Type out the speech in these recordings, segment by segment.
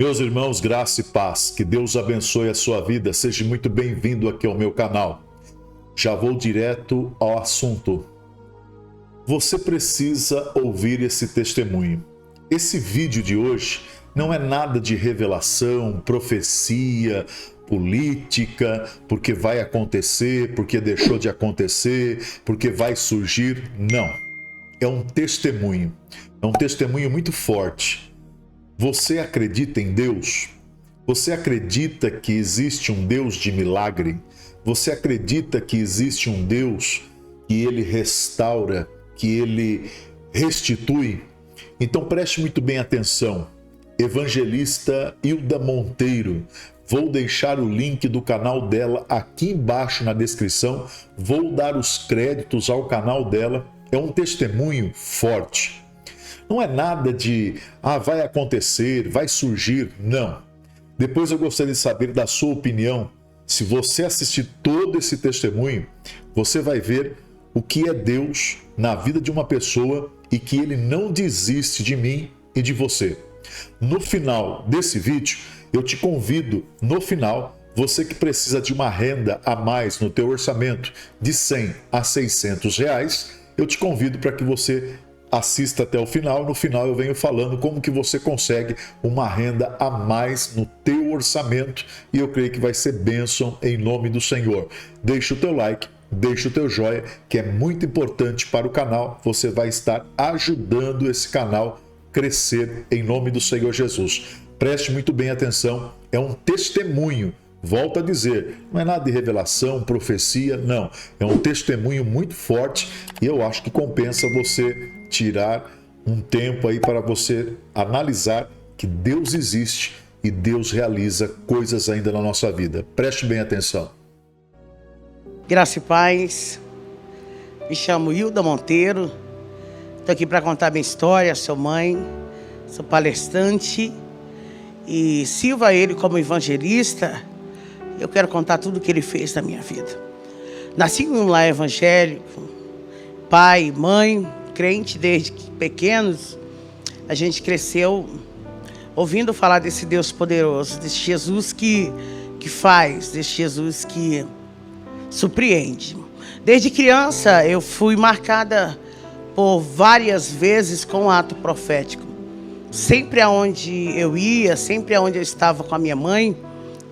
Meus irmãos, graça e paz, que Deus abençoe a sua vida, seja muito bem-vindo aqui ao meu canal. Já vou direto ao assunto. Você precisa ouvir esse testemunho. Esse vídeo de hoje não é nada de revelação, profecia, política, porque vai acontecer, porque deixou de acontecer, porque vai surgir. Não. É um testemunho. É um testemunho muito forte. Você acredita em Deus? Você acredita que existe um Deus de milagre? Você acredita que existe um Deus que Ele restaura, que Ele restitui? Então preste muito bem atenção. Evangelista Hilda Monteiro. Vou deixar o link do canal dela aqui embaixo na descrição. Vou dar os créditos ao canal dela. É um testemunho forte. Não é nada de, vai acontecer, vai surgir, não. Depois eu gostaria de saber da sua opinião. Se você assistir todo esse testemunho, você vai ver o que é Deus na vida de uma pessoa e que Ele não desiste de mim e de você. No final desse vídeo, eu te convido, no final, você que precisa de uma renda a mais no teu orçamento de 100 a 600 reais, eu te convido para que você assista até o final. No final eu venho falando como que você consegue uma renda a mais no teu orçamento e eu creio que vai ser bênção em nome do Senhor. Deixa o teu like, deixa o teu joinha, que é muito importante para o canal. Você vai estar ajudando esse canal a crescer em nome do Senhor Jesus. Preste muito bem atenção, é um testemunho. Volto a dizer, não é nada de revelação, profecia, não. É um testemunho muito forte e eu acho que compensa você tirar um tempo aí para você analisar que Deus existe e Deus realiza coisas ainda na nossa vida. Preste bem atenção. Graça e paz. Me chamo Hilda Monteiro. Estou aqui para contar minha história, sou mãe, sou palestrante e sirvo a Ele como evangelista. Eu quero contar tudo o que Ele fez na minha vida. Nasci em um lar evangélico, pai, mãe, crente desde pequenos. A gente cresceu ouvindo falar desse Deus poderoso, desse Jesus que faz, desse Jesus que surpreende. Desde criança eu fui marcada por várias vezes com um ato profético. Sempre aonde eu ia, sempre aonde eu estava com a minha mãe,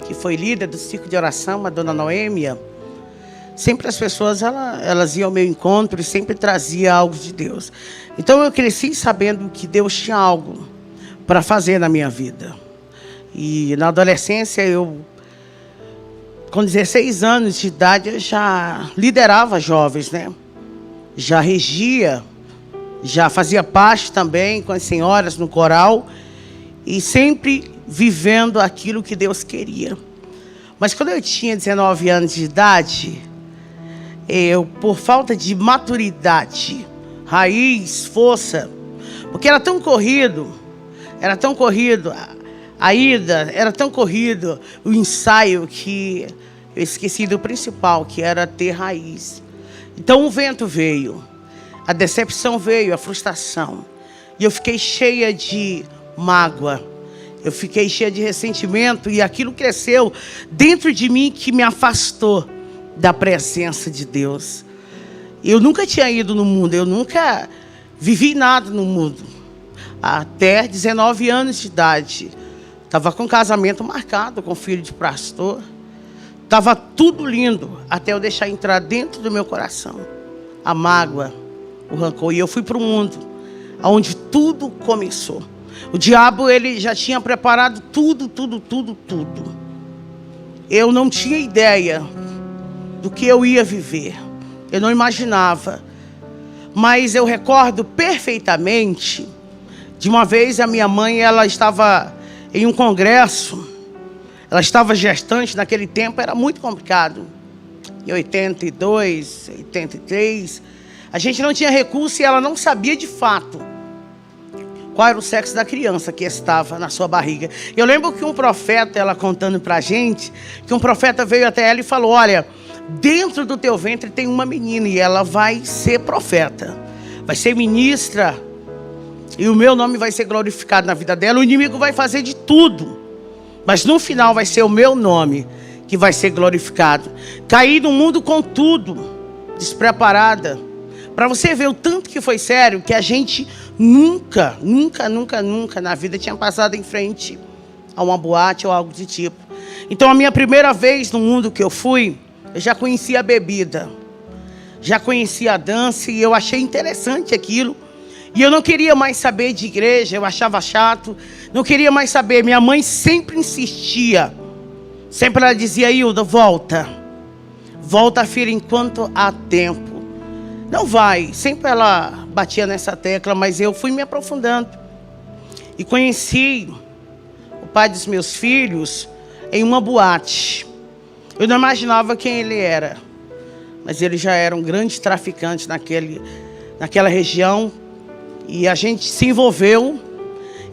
que foi líder do círculo de oração, a dona Noêmia, sempre as pessoas elas iam ao meu encontro e sempre trazia algo de Deus. Então eu cresci sabendo que Deus tinha algo para fazer na minha vida. E na adolescência, com 16 anos de idade, eu já liderava jovens, né? Já regia, já fazia parte também com as senhoras no coral e sempre vivendo aquilo que Deus queria. Mas quando eu tinha 19 anos de idade, eu, por falta de maturidade, raiz, força, porque era tão corrido, a ida, era tão corrido o ensaio, que eu esqueci do principal, que era ter raiz. Então o vento veio, a decepção veio, a frustração, e eu fiquei cheia de mágoa. Eu fiquei cheia de ressentimento e aquilo cresceu dentro de mim que me afastou da presença de Deus. Eu nunca tinha ido no mundo, eu nunca vivi nada no mundo. Até 19 anos de idade. Estava com casamento marcado com filho de pastor. Estava tudo lindo até eu deixar entrar dentro do meu coração a mágoa, o rancor. E eu fui para o mundo, onde tudo começou. O diabo, ele já tinha preparado tudo. Eu não tinha ideia do que eu ia viver. Eu não imaginava. Mas eu recordo perfeitamente de uma vez a minha mãe, ela estava em um congresso. Ela estava gestante, naquele tempo era muito complicado. Em 82, 83, a gente não tinha recurso e ela não sabia de fato qual era o sexo da criança que estava na sua barriga. Eu lembro que um profeta, ela contando pra gente, que um profeta veio até ela e falou: olha, dentro do teu ventre tem uma menina e ela vai ser profeta, vai ser ministra, e o meu nome vai ser glorificado na vida dela. O inimigo vai fazer de tudo mas no final vai ser o meu nome que vai ser glorificado. Caí no mundo com tudo, despreparada. Para você ver o tanto que foi sério, que a gente nunca na vida tinha passado em frente a uma boate ou algo do tipo. Então a minha primeira vez no mundo que eu fui, eu já conhecia a bebida, já conhecia a dança e eu achei interessante aquilo. E eu não queria mais saber de igreja, eu achava chato, não queria mais saber. Minha mãe sempre insistia, sempre ela dizia: Hilda, volta, filha, enquanto há tempo. Não vai, sempre ela batia nessa tecla, mas eu fui me aprofundando. E conheci o pai dos meus filhos em uma boate. Eu não imaginava quem ele era, mas ele já era um grande traficante naquela região. E a gente se envolveu.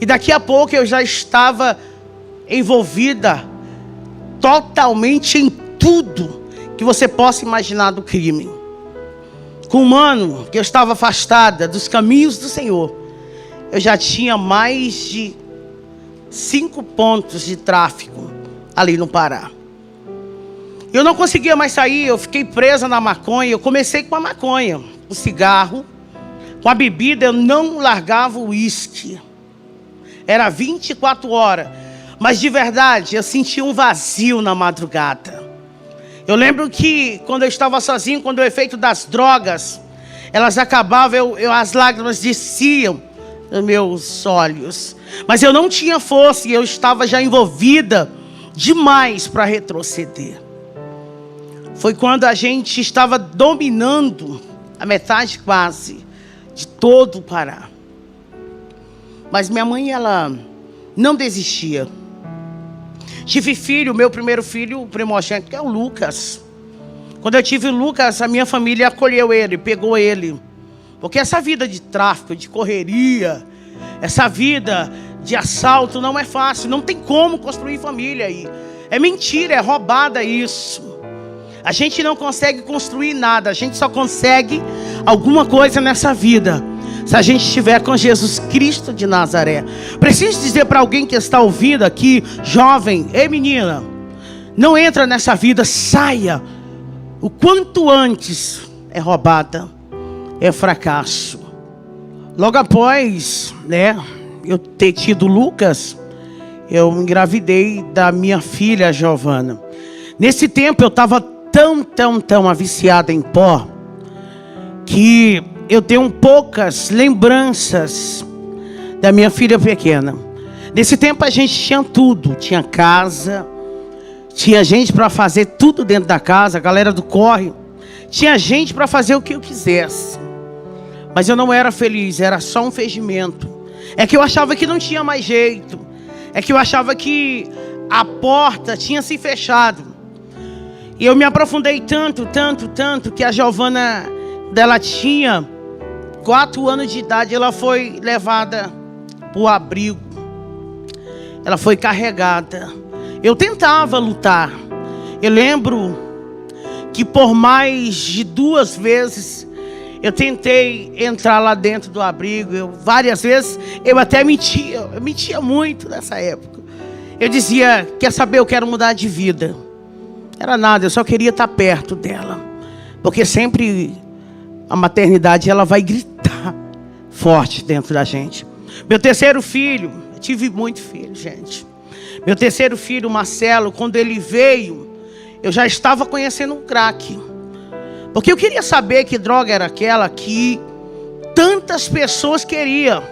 E daqui a pouco eu já estava envolvida totalmente em tudo que você possa imaginar do crime. Com um ano que eu estava afastada dos caminhos do Senhor, eu já tinha mais de 5 pontos de tráfico ali no Pará. Eu não conseguia mais sair, eu fiquei presa na maconha. Eu comecei com a maconha, o cigarro, com a bebida. Eu não largava o uísque. Era 24 horas. Mas de verdade, eu sentia um vazio na madrugada. Eu lembro que quando eu estava sozinho, quando o efeito das drogas, elas acabavam, as lágrimas desciam nos meus olhos. Mas eu não tinha força e eu estava já envolvida demais para retroceder. Foi quando a gente estava dominando a metade quase de todo o Pará. Mas minha mãe, ela não desistia. Tive filho, meu primeiro filho, o primogênito, que é o Lucas. Quando eu tive o Lucas, a minha família acolheu ele, pegou ele. Porque essa vida de tráfico, de correria, essa vida de assalto não é fácil. Não tem como construir família aí. É mentira, é roubada isso. A gente não consegue construir nada. A gente só consegue alguma coisa nessa vida se a gente estiver com Jesus Cristo de Nazaré. Preciso dizer para alguém que está ouvindo aqui, jovem: ei menina, não entra nessa vida, saia. O quanto antes é roubada, é fracasso. Logo após, eu ter tido Lucas, eu engravidei da minha filha Giovana. Nesse tempo eu estava tão viciada em pó, que eu tenho poucas lembranças da minha filha pequena. Nesse tempo a gente tinha tudo. Tinha casa, tinha gente para fazer tudo dentro da casa, a galera do corre. Tinha gente para fazer o que eu quisesse. Mas eu não era feliz, era só um fingimento. É que eu achava que não tinha mais jeito. É que eu achava que a porta tinha se fechado. E eu me aprofundei tanto, que a Giovana, dela tinha 4 anos de idade, ela foi levada para o abrigo. Ela foi carregada. Eu tentava lutar. Eu lembro que por mais de 2 vezes eu tentei entrar lá dentro do abrigo. Várias vezes eu até mentia. Eu mentia muito nessa época. Eu dizia: quer saber, eu quero mudar de vida. Era nada, eu só queria estar perto dela. Porque sempre a maternidade, ela vai gritar forte dentro da gente. Meu terceiro filho, eu tive muito filho, gente. Meu terceiro filho, Marcelo, quando ele veio, eu já estava conhecendo um crack. Porque eu queria saber que droga era aquela que tantas pessoas queriam.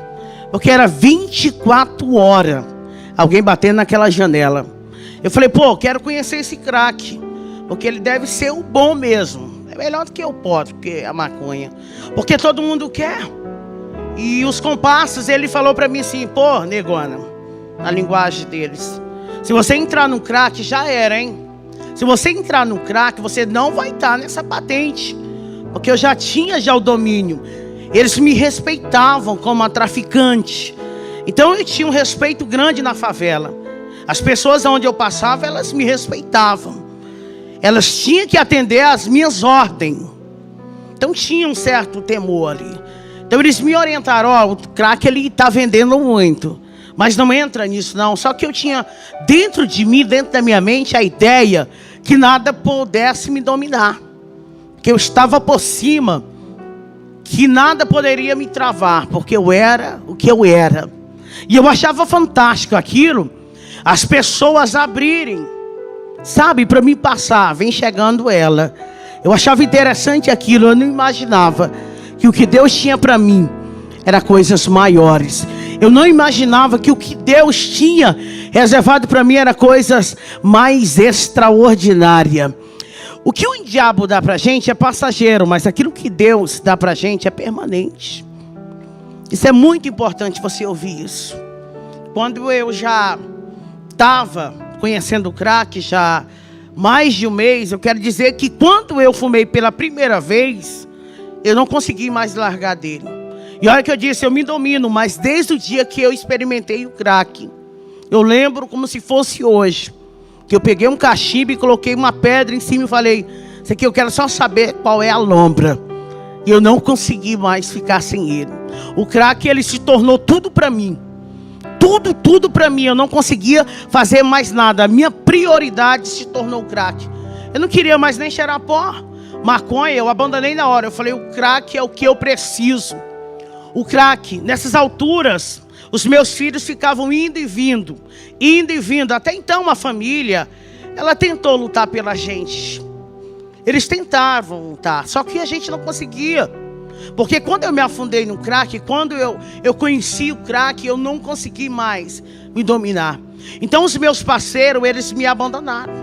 Porque era 24 horas alguém batendo naquela janela. Eu falei: pô, quero conhecer esse crack, porque ele deve ser o bom mesmo. É melhor do que o pó, do que a maconha. Porque todo mundo quer. E os comparsas, ele falou pra mim assim: pô, negona, na linguagem deles, se você entrar no crack, já era, hein? Se você entrar no crack, você não vai estar nessa patente. Porque eu já tinha o domínio. Eles me respeitavam como a traficante. Então eu tinha um respeito grande na favela. As pessoas onde eu passava, elas me respeitavam. Elas tinham que atender às minhas ordens. Então tinha um certo temor ali. Então eles me orientaram: ó, o crack ele está vendendo muito. Mas não entra nisso não. Só que eu tinha dentro de mim, dentro da minha mente, a ideia que nada pudesse me dominar. Que eu estava por cima, que nada poderia me travar, porque eu era o que eu era. E eu achava fantástico aquilo, as pessoas abrirem, sabe, para me passar, vem chegando ela. Eu achava interessante aquilo, eu não imaginava que o que Deus tinha para mim era coisas maiores. Eu não imaginava que o que Deus tinha reservado para mim era coisas mais extraordinárias. O que o diabo dá para a gente é passageiro, mas aquilo que Deus dá para a gente é permanente. Isso é muito importante você ouvir isso. Quando eu já estava conhecendo o crack, já mais de um mês, eu quero dizer que quando eu fumei pela primeira vez, eu não consegui mais largar dele. E olha que eu disse, eu me domino, mas desde o dia que eu experimentei o crack, eu lembro como se fosse hoje, que eu peguei um cachimbo e coloquei uma pedra em cima e falei, isso aqui eu quero só saber qual é a lombra. E eu não consegui mais ficar sem ele. O crack, ele se tornou tudo para mim. Tudo para mim. Eu não conseguia fazer mais nada. A minha prioridade se tornou o crack. Eu não queria mais nem cheirar pó. Maconha, eu abandonei na hora. Eu falei, o crack é o que eu preciso. O crack, nessas alturas, os meus filhos ficavam indo e vindo. Até então a família, ela tentou lutar pela gente. Eles tentavam lutar, só que a gente não conseguia. Porque quando eu me afundei no crack, quando eu conheci o crack, eu não consegui mais me dominar. Então os meus parceiros, eles me abandonaram.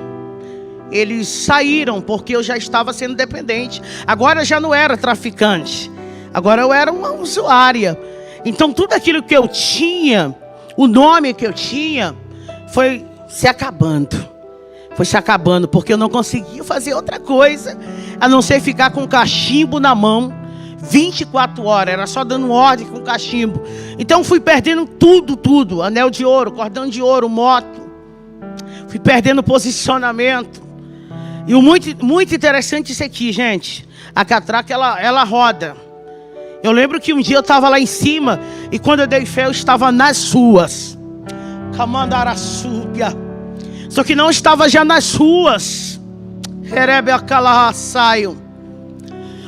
Eles saíram porque eu já estava sendo dependente. Agora eu já não era traficante. Agora eu era uma usuária. Então tudo aquilo que eu tinha, o nome que eu tinha, foi se acabando. Foi se acabando, porque eu não conseguia fazer outra coisa, a não ser ficar com o cachimbo na mão, 24 horas, era só dando ordem com o cachimbo. Então fui perdendo tudo, anel de ouro, cordão de ouro, moto. Fui perdendo posicionamento. E o muito interessante isso aqui, gente. A catraca, ela roda. Eu lembro que um dia eu estava lá em cima, e quando eu dei fé, eu estava nas ruas. Camandaraçúbia. Só que não estava já nas ruas.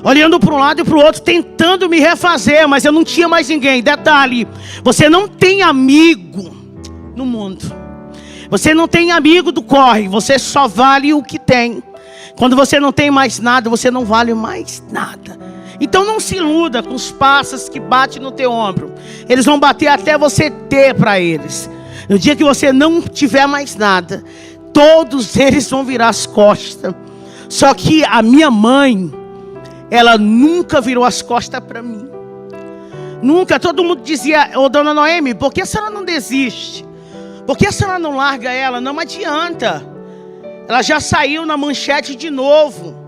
Olhando para um lado e para o outro, tentando me refazer, mas eu não tinha mais ninguém. Detalhe, você não tem amigo no mundo. Você não tem amigo do corre, você só vale o que tem. Quando você não tem mais nada, você não vale mais nada. Então não se iluda com os pássaros que batem no teu ombro. Eles vão bater até você ter para eles. No dia que você não tiver mais nada, todos eles vão virar as costas. Só que a minha mãe, ela nunca virou as costas para mim. Nunca. Todo mundo dizia, ô dona Noemi, por que a senhora não desiste? Por que a senhora não larga ela? Não adianta. Ela já saiu na manchete de novo.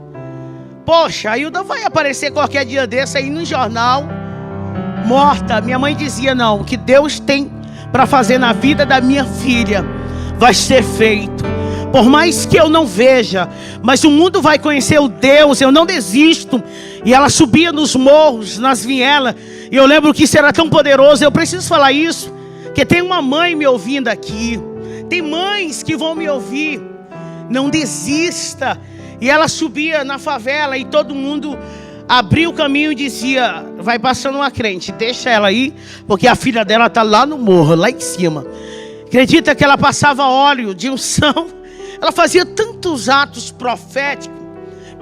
Poxa, a Hilda vai aparecer qualquer dia desse aí no jornal, morta. Minha mãe dizia, não, o que Deus tem para fazer na vida da minha filha vai ser feito. Por mais que eu não veja, mas o mundo vai conhecer o Deus, eu não desisto. E ela subia nos morros, nas vielas, e eu lembro que isso era tão poderoso. Eu preciso falar isso, porque tem uma mãe me ouvindo aqui, tem mães que vão me ouvir. Não desista. E ela subia na favela e todo mundo abria o caminho e dizia, vai passando uma crente, deixa ela aí, porque a filha dela está lá no morro, lá em cima. Acredita que ela passava óleo de unção? Ela fazia tantos atos proféticos,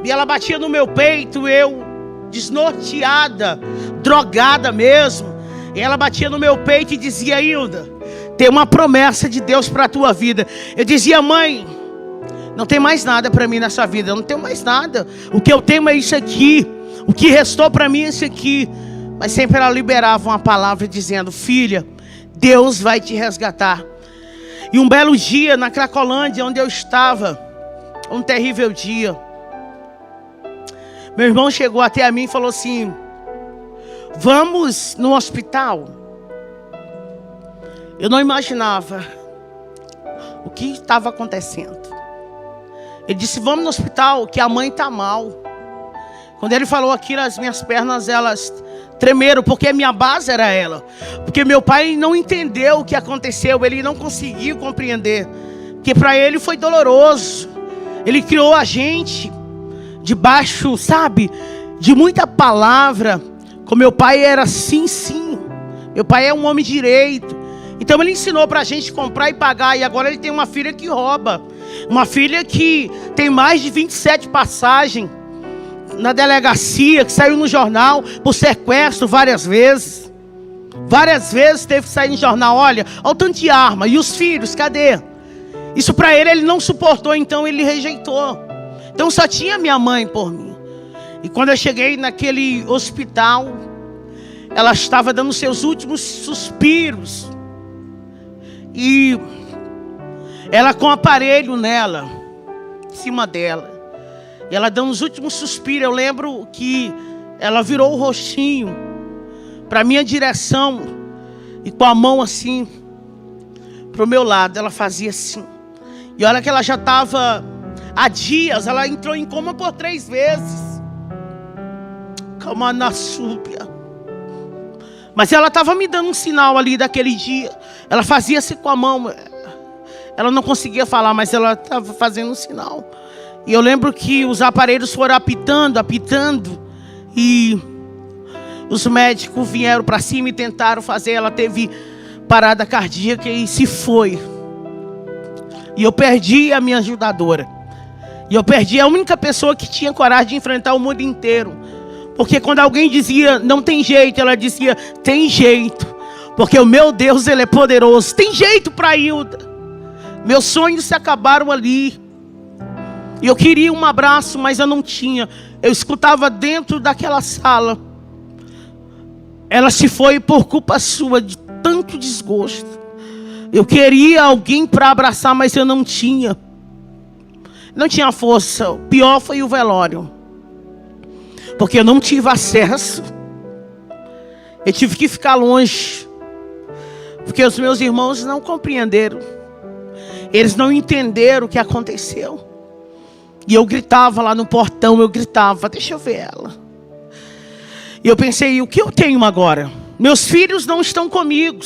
e ela batia no meu peito, eu desnorteada, drogada mesmo, e ela batia no meu peito e dizia, Hilda, tem uma promessa de Deus para a tua vida. Eu dizia, mãe, não tem mais nada para mim nessa vida, eu não tenho mais nada, o que eu tenho é isso aqui, o que restou para mim é isso aqui. Mas sempre ela liberava uma palavra dizendo, filha, Deus vai te resgatar. E um belo dia na Cracolândia, onde eu estava, um terrível dia, meu irmão chegou até a mim e falou assim, vamos no hospital. Eu não imaginava o que estava acontecendo. Ele disse, vamos no hospital, que a mãe está mal. Quando ele falou aquilo, as minhas pernas, elas tremeram, porque a minha base era ela. Porque meu pai não entendeu o que aconteceu, ele não conseguiu compreender. Porque para ele foi doloroso. Ele criou a gente debaixo, sabe, de muita palavra. Com meu pai era sim, sim. Meu pai é um homem direito. Então ele ensinou pra gente comprar e pagar. E agora ele tem uma filha que rouba. Uma filha que tem mais de 27 passagens na delegacia, que saiu no jornal por sequestro várias vezes. Várias vezes teve que sair no jornal. Olha o tanto de arma. E os filhos, cadê? Isso pra ele não suportou, então ele rejeitou. Então só tinha minha mãe por mim. E quando eu cheguei naquele hospital, ela estava dando seus últimos suspiros. E ela com o aparelho nela, em cima dela. E ela dando os últimos suspiros. Eu lembro que ela virou o rostinho para minha direção. E com a mão assim, para o meu lado, ela fazia assim. E olha que ela já estava há dias, ela entrou em coma por 3 vezes. Calma na súbia. Mas ela estava me dando um sinal ali daquele dia. Ela fazia-se com a mão. Ela não conseguia falar, mas ela estava fazendo um sinal. E eu lembro que os aparelhos foram apitando. E os médicos vieram para cima e tentaram fazer. Ela teve parada cardíaca e se foi. E eu perdi a minha ajudadora. E eu perdi a única pessoa que tinha coragem de enfrentar o mundo inteiro. Porque quando alguém dizia, não tem jeito, ela dizia, tem jeito. Porque o meu Deus, Ele é poderoso. Tem jeito para Hilda. Meus sonhos se acabaram ali. E eu queria um abraço, mas eu não tinha. Eu escutava dentro daquela sala. Ela se foi por culpa sua, de tanto desgosto. Eu queria alguém para abraçar, mas eu não tinha. Não tinha força. O pior foi o velório. Porque eu não tive acesso. Eu tive que ficar longe. Porque os meus irmãos não compreenderam. Eles não entenderam o que aconteceu. E eu gritava lá no portão, eu gritava, deixa eu ver ela. E eu pensei, o que eu tenho agora? Meus filhos não estão comigo.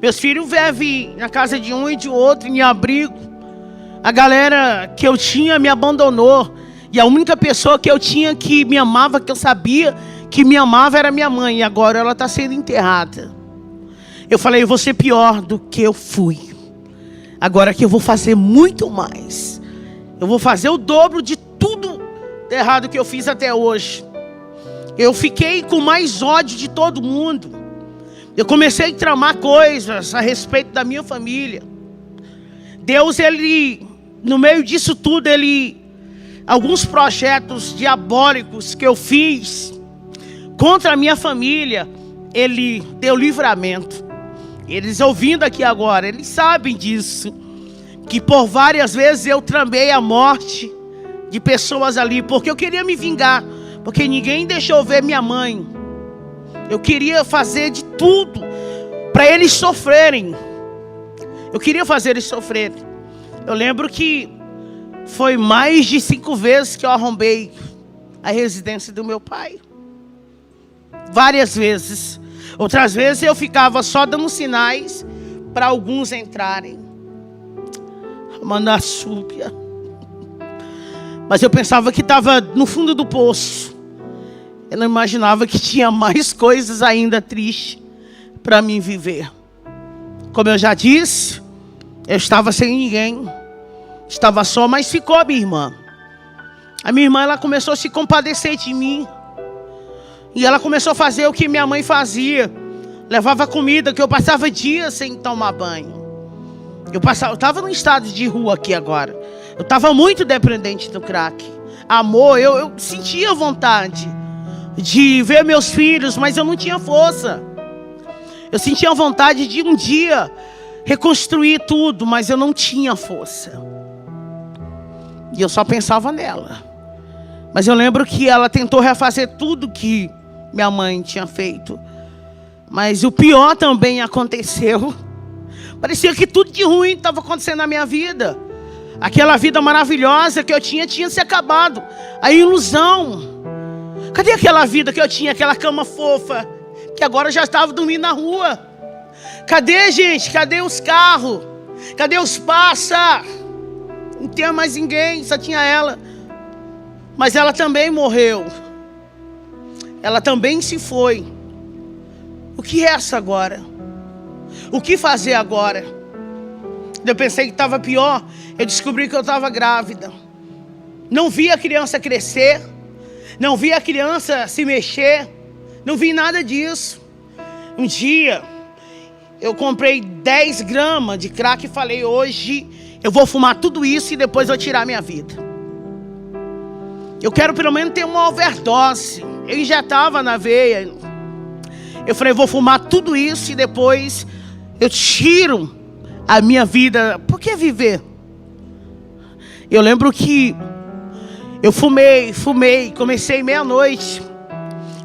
Meus filhos vivem na casa de um e de outro, em abrigo. A galera que eu tinha me abandonou. E a única pessoa que eu tinha que me amava, que eu sabia que me amava, era minha mãe. E agora ela está sendo enterrada. Eu falei, eu vou ser pior do que eu fui. Agora que eu vou fazer muito mais. Eu vou fazer o dobro de tudo errado que eu fiz até hoje. Eu fiquei com mais ódio de todo mundo. Eu comecei a tramar coisas a respeito da minha família. Deus, Ele, no meio disso tudo, alguns projetos diabólicos que eu fiz contra a minha família, Ele deu livramento. Eles ouvindo aqui agora, eles sabem disso. Que por várias vezes eu tramei a morte de pessoas ali, porque eu queria me vingar. Porque ninguém deixou ver minha mãe. Eu queria fazer de tudo para eles sofrerem. Eu queria fazer eles sofrerem. Eu lembro que foi mais de 5 vezes que eu arrombei a residência do meu pai. Várias vezes. Outras vezes eu ficava só dando sinais para alguns entrarem. Manassúbia. Mas eu pensava que estava no fundo do poço. Eu não imaginava que tinha mais coisas ainda tristes para mim viver. Como eu já disse, eu estava sem ninguém. Estava só, mas ficou a minha irmã. A minha irmã, ela começou a se compadecer de mim. E ela começou a fazer o que minha mãe fazia. Levava comida, que eu passava dias sem tomar banho. Eu estava num estado de rua aqui agora. Eu estava muito dependente do crack. Amor, eu sentia vontade de ver meus filhos, mas eu não tinha força. Eu sentia vontade de um dia reconstruir tudo, mas eu não tinha força. E eu só pensava nela. Mas eu lembro que ela tentou refazer tudo que minha mãe tinha feito. Mas o pior também aconteceu. Parecia que tudo de ruim estava acontecendo na minha vida. Aquela vida maravilhosa que eu tinha se acabado. A ilusão. Cadê aquela vida que eu tinha, aquela cama fofa, que agora eu já estava dormindo na rua? Cadê, gente? Cadê os carros? Cadê os pássaros? Não tinha mais ninguém, só tinha ela. Mas ela também morreu. Ela também se foi. O que resta agora? O que fazer agora? Eu pensei que estava pior. Eu descobri que eu estava grávida. Não vi a criança crescer. Não vi a criança se mexer. Não vi nada disso. Um dia, eu comprei 10 gramas de crack e falei, hoje eu vou fumar tudo isso e depois vou tirar minha vida. Eu quero pelo menos ter uma overdose. Eu injetava na veia. Eu falei, vou fumar tudo isso e depois eu tiro a minha vida. Por que viver? Eu lembro que eu fumei, comecei meia-noite.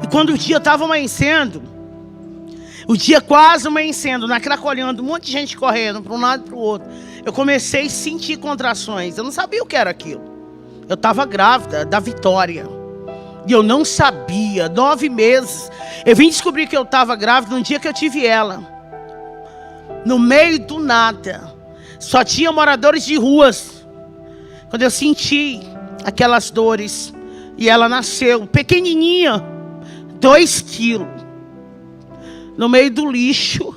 E quando o dia estava amanhecendo, o dia quase amanhecendo, na Cracolhando, um monte de gente correndo para um lado e para o outro, eu comecei a sentir contrações. Eu não sabia o que era aquilo. Eu estava grávida da Vitória. E eu não sabia, 9 meses. Eu vim descobrir que eu estava grávida no dia que eu tive ela. No meio do nada. Só tinha moradores de ruas. Quando eu senti aquelas dores. E ela nasceu, pequenininha, 2 quilos. No meio do lixo.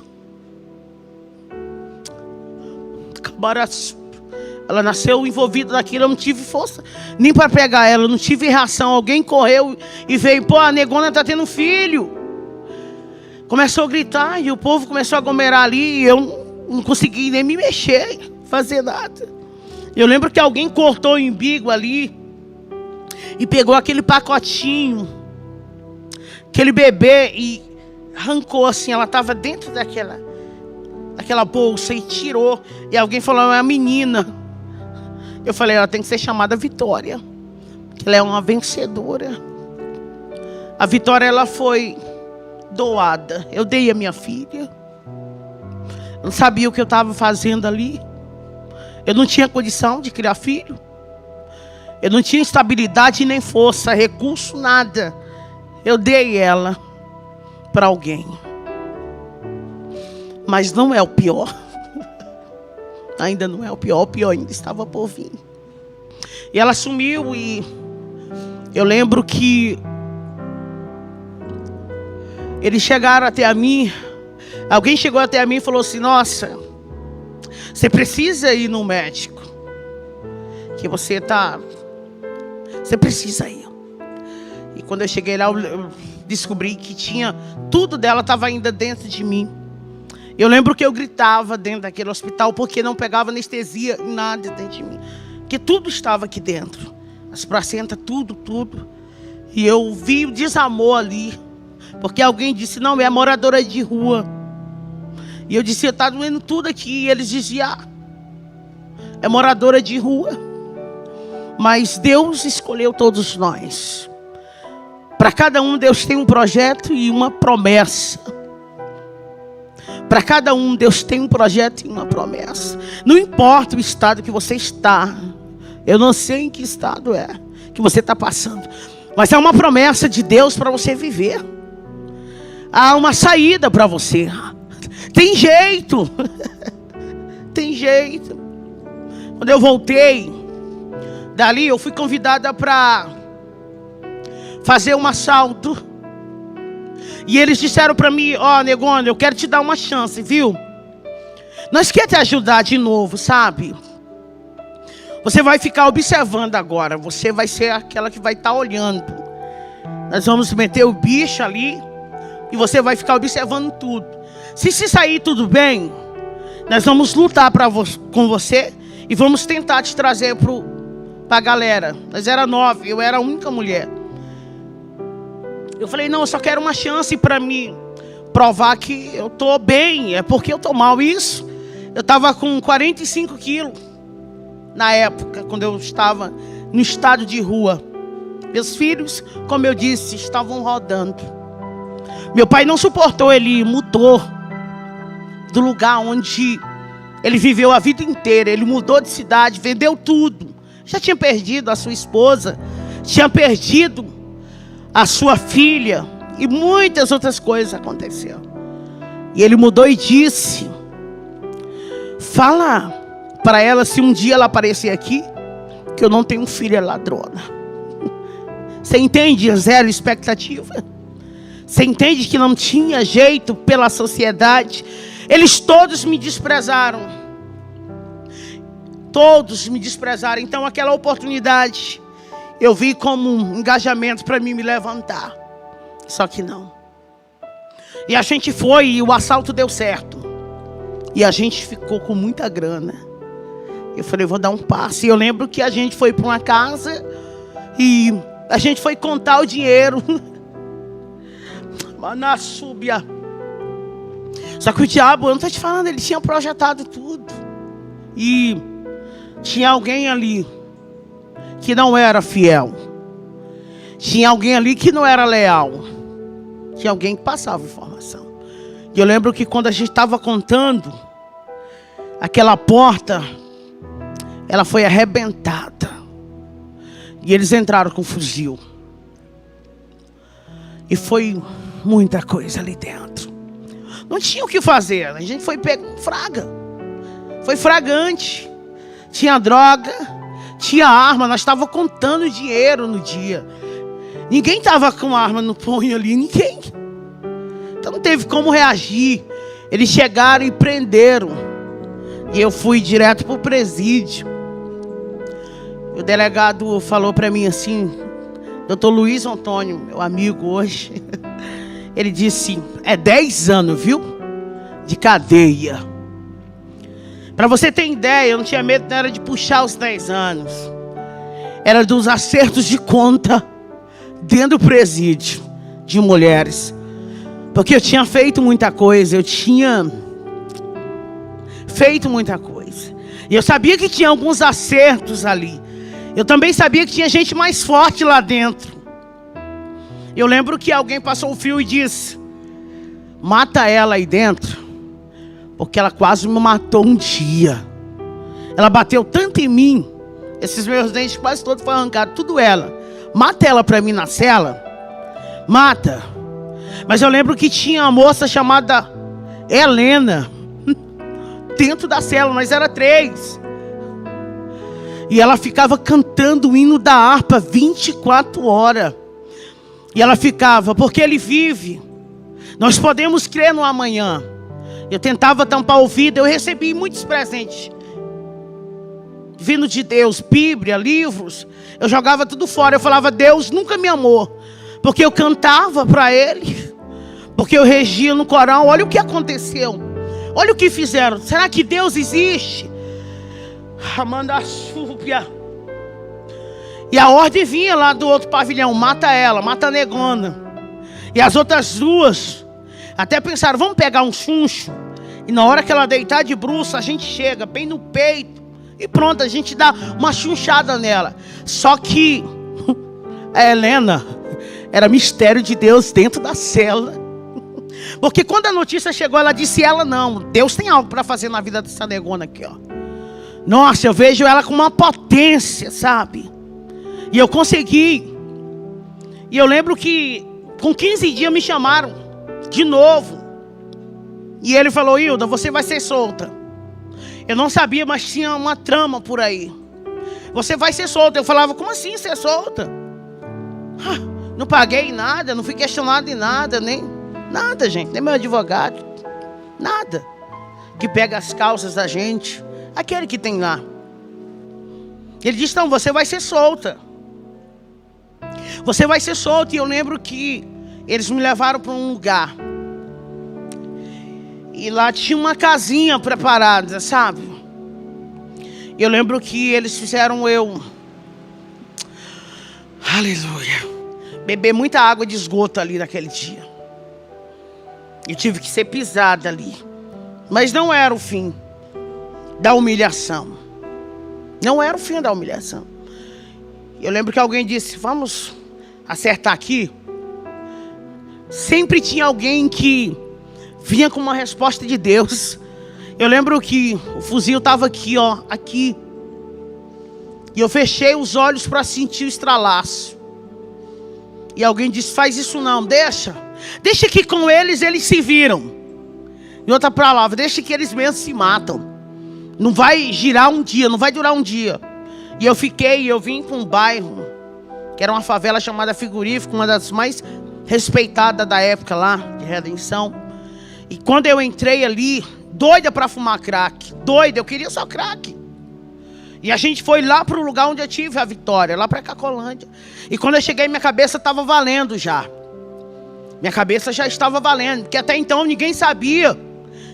Ela nasceu envolvida naquilo, eu não tive força nem para pegar ela, eu não tive reação. Alguém correu e veio, pô, a negona tá tendo filho. Começou a gritar e o povo começou a aglomerar ali e eu não consegui nem me mexer, fazer nada. Eu lembro que alguém cortou o umbigo ali e pegou aquele pacotinho, aquele bebê e arrancou assim, ela estava dentro daquela bolsa e tirou. E alguém falou, é uma menina. Eu falei, ela tem que ser chamada Vitória, porque ela é uma vencedora. A Vitória, ela foi doada. Eu dei a minha filha. Eu não sabia o que eu estava fazendo ali. Eu não tinha condição de criar filho. Eu não tinha estabilidade nem força, recurso, nada. Eu dei ela para alguém. Mas não é o pior. Ainda não é o pior ainda estava por vir. E ela sumiu e eu lembro que eles chegaram até a mim. Alguém chegou até a mim e falou assim, nossa, você precisa ir no médico. Que você precisa ir. E quando eu cheguei lá, eu descobri que tudo dela estava ainda dentro de mim. Eu lembro que eu gritava dentro daquele hospital porque não pegava anestesia, nada dentro de mim. Porque tudo estava aqui dentro. As placentas, tudo. E eu vi o desamor ali. Porque alguém disse, não, é moradora de rua. E eu disse, está doendo tudo aqui. E eles diziam, é moradora de rua. Mas Deus escolheu todos nós. Para cada um, Deus tem um projeto e uma promessa. Para cada um, Deus tem um projeto e uma promessa. Não importa o estado que você está. Eu não sei em que estado que você está passando. Mas há uma promessa de Deus para você viver. Há uma saída para você. Tem jeito. Tem jeito. Quando eu voltei dali, eu fui convidada para fazer um assalto. E eles disseram para mim, negona, eu quero te dar uma chance, viu? Nós queremos te ajudar de novo, sabe? Você vai ficar observando agora. Você vai ser aquela que vai estar olhando. Nós vamos meter o bicho ali e você vai ficar observando tudo. Se sair tudo bem, nós vamos lutar com você e vamos tentar te trazer para a galera. Nós era 9, eu era a única mulher. Eu falei, não, eu só quero uma chance para me provar que eu estou bem. É porque eu estou mal. Isso, eu estava com 45 quilos na época, quando eu estava no estado de rua. Meus filhos, como eu disse, estavam rodando. Meu pai não suportou, ele mudou do lugar onde ele viveu a vida inteira. Ele mudou de cidade, vendeu tudo. Já tinha perdido a sua esposa, tinha perdido a sua filha, e muitas outras coisas aconteceram. E ele mudou e disse: fala para ela, se um dia ela aparecer aqui, que eu não tenho filha ladrona. Você entende? Zero expectativa. Você entende que não tinha jeito pela sociedade. Eles todos me desprezaram. Todos me desprezaram. Então aquela oportunidade eu vi como um engajamento para mim me levantar. Só que não. E a gente foi e o assalto deu certo. E a gente ficou com muita grana. Eu falei, vou dar um passo. E eu lembro que a gente foi para uma casa e a gente foi contar o dinheiro. Manassúbia. Só que o diabo, eu não estou te falando, ele tinha projetado tudo. E tinha alguém ali que não era fiel. Tinha alguém ali que não era leal. Tinha alguém que passava informação. E eu lembro que quando a gente estava contando, aquela porta, ela foi arrebentada. E eles entraram com fuzil. E foi muita coisa ali dentro. Não tinha o que fazer. A gente foi pego com fraga. Foi fragante. Tinha droga, tinha arma. Nós estávamos contando dinheiro no dia. Ninguém estava com arma no punho ali. Ninguém. Então não teve como reagir. Eles chegaram e prenderam. E eu fui direto para o presídio. O delegado falou para mim assim, Dr. Luiz Antônio, meu amigo hoje, ele disse, é 10 anos, viu? De cadeia. Para você ter ideia, eu não tinha medo, não era de puxar os 10 anos. Era dos acertos de conta dentro do presídio de mulheres. Porque eu tinha feito muita coisa, eu tinha feito muita coisa. E eu sabia que tinha alguns acertos ali. Eu também sabia que tinha gente mais forte lá dentro. Eu lembro que alguém passou o fio e disse, mata ela aí dentro, porque ela quase me matou um dia. Ela bateu tanto em mim, esses meus dentes quase todos foram arrancados, tudo ela. Mata ela para mim na cela. Mata. Mas eu lembro que tinha uma moça chamada Helena dentro da cela, nós era 3. E ela ficava cantando o hino da harpa 24 horas. E ela ficava, porque ele vive. Nós podemos crer no amanhã. Eu tentava tampar o ouvido, eu recebi muitos presentes vindo de Deus, Bíblia, livros. Eu jogava tudo fora, eu falava, Deus nunca me amou. Porque eu cantava para Ele. Porque eu regia no coral, olha o que aconteceu. Olha o que fizeram, será que Deus existe? Amanda Súbia. E a ordem vinha lá do outro pavilhão, mata ela, mata a negona. E as outras duas até pensaram, vamos pegar um chuncho. E na hora que ela deitar de bruça, a gente chega bem no peito. E pronto, a gente dá uma chunchada nela. Só que a Helena era mistério de Deus dentro da cela. Porque quando a notícia chegou, ela disse, ela não, Deus tem algo para fazer na vida dessa negona aqui, ó. Nossa, eu vejo ela com uma potência, sabe? E eu consegui. E eu lembro que com 15 dias me chamaram de novo. E ele falou, Hilda, você vai ser solta. Eu não sabia, mas tinha uma trama por aí. Você vai ser solta. Eu falava, como assim ser solta? Não paguei nada, não fui questionado em nada, nem nada, gente. Nem meu advogado. Nada. Que pega as causas da gente. Aquele que tem lá. Ele disse, não, você vai ser solta. Você vai ser solta. E eu lembro que eles me levaram para um lugar. E lá tinha uma casinha preparada, sabe? Eu lembro que eles fizeram eu... Aleluia. Beber muita água de esgoto ali naquele dia. Eu tive que ser pisada ali. Mas não era o fim da humilhação. Não era o fim da humilhação. Eu lembro que alguém disse, vamos acertar aqui. Sempre tinha alguém que vinha com uma resposta de Deus. Eu lembro que o fuzil estava aqui, ó, aqui. E eu fechei os olhos para sentir o estralaço. E alguém disse, faz isso não, deixa que com eles se viram. Em outra palavra, deixa que eles mesmos se matam. Não vai girar um dia, não vai durar um dia. E eu vim para um bairro, que era uma favela chamada Frigorífico, uma das mais respeitadas da época lá, de Redenção. E quando eu entrei ali, doida para fumar crack, doida, eu queria só crack. E a gente foi lá para o lugar onde eu tive a vitória, lá para Cacolândia. E quando eu cheguei, minha cabeça estava valendo já. Minha cabeça já estava valendo, porque até então ninguém sabia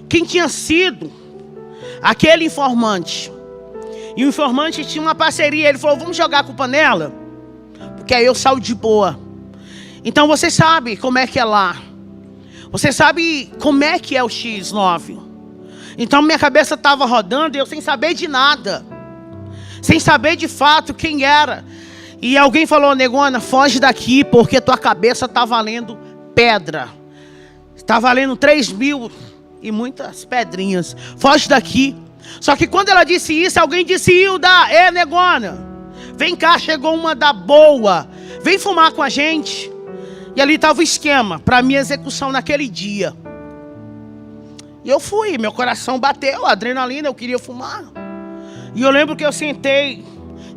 quem tinha sido aquele informante. E o informante tinha uma parceria, ele falou, vamos jogar a culpa nela? Porque aí eu saio de boa. Então você sabe como é que é lá. Você sabe como é que é o X9. Então minha cabeça estava rodando e eu sem saber de nada. Sem saber de fato quem era. E alguém falou, negona, foge daqui porque tua cabeça está valendo pedra. Está valendo 3.000 e muitas pedrinhas. Foge daqui. Só que quando ela disse isso, alguém disse, Hilda, negona, vem cá, chegou uma da boa. Vem fumar com a gente. E ali estava o esquema para a minha execução naquele dia. E eu fui, meu coração bateu, adrenalina, eu queria fumar. E eu lembro que eu sentei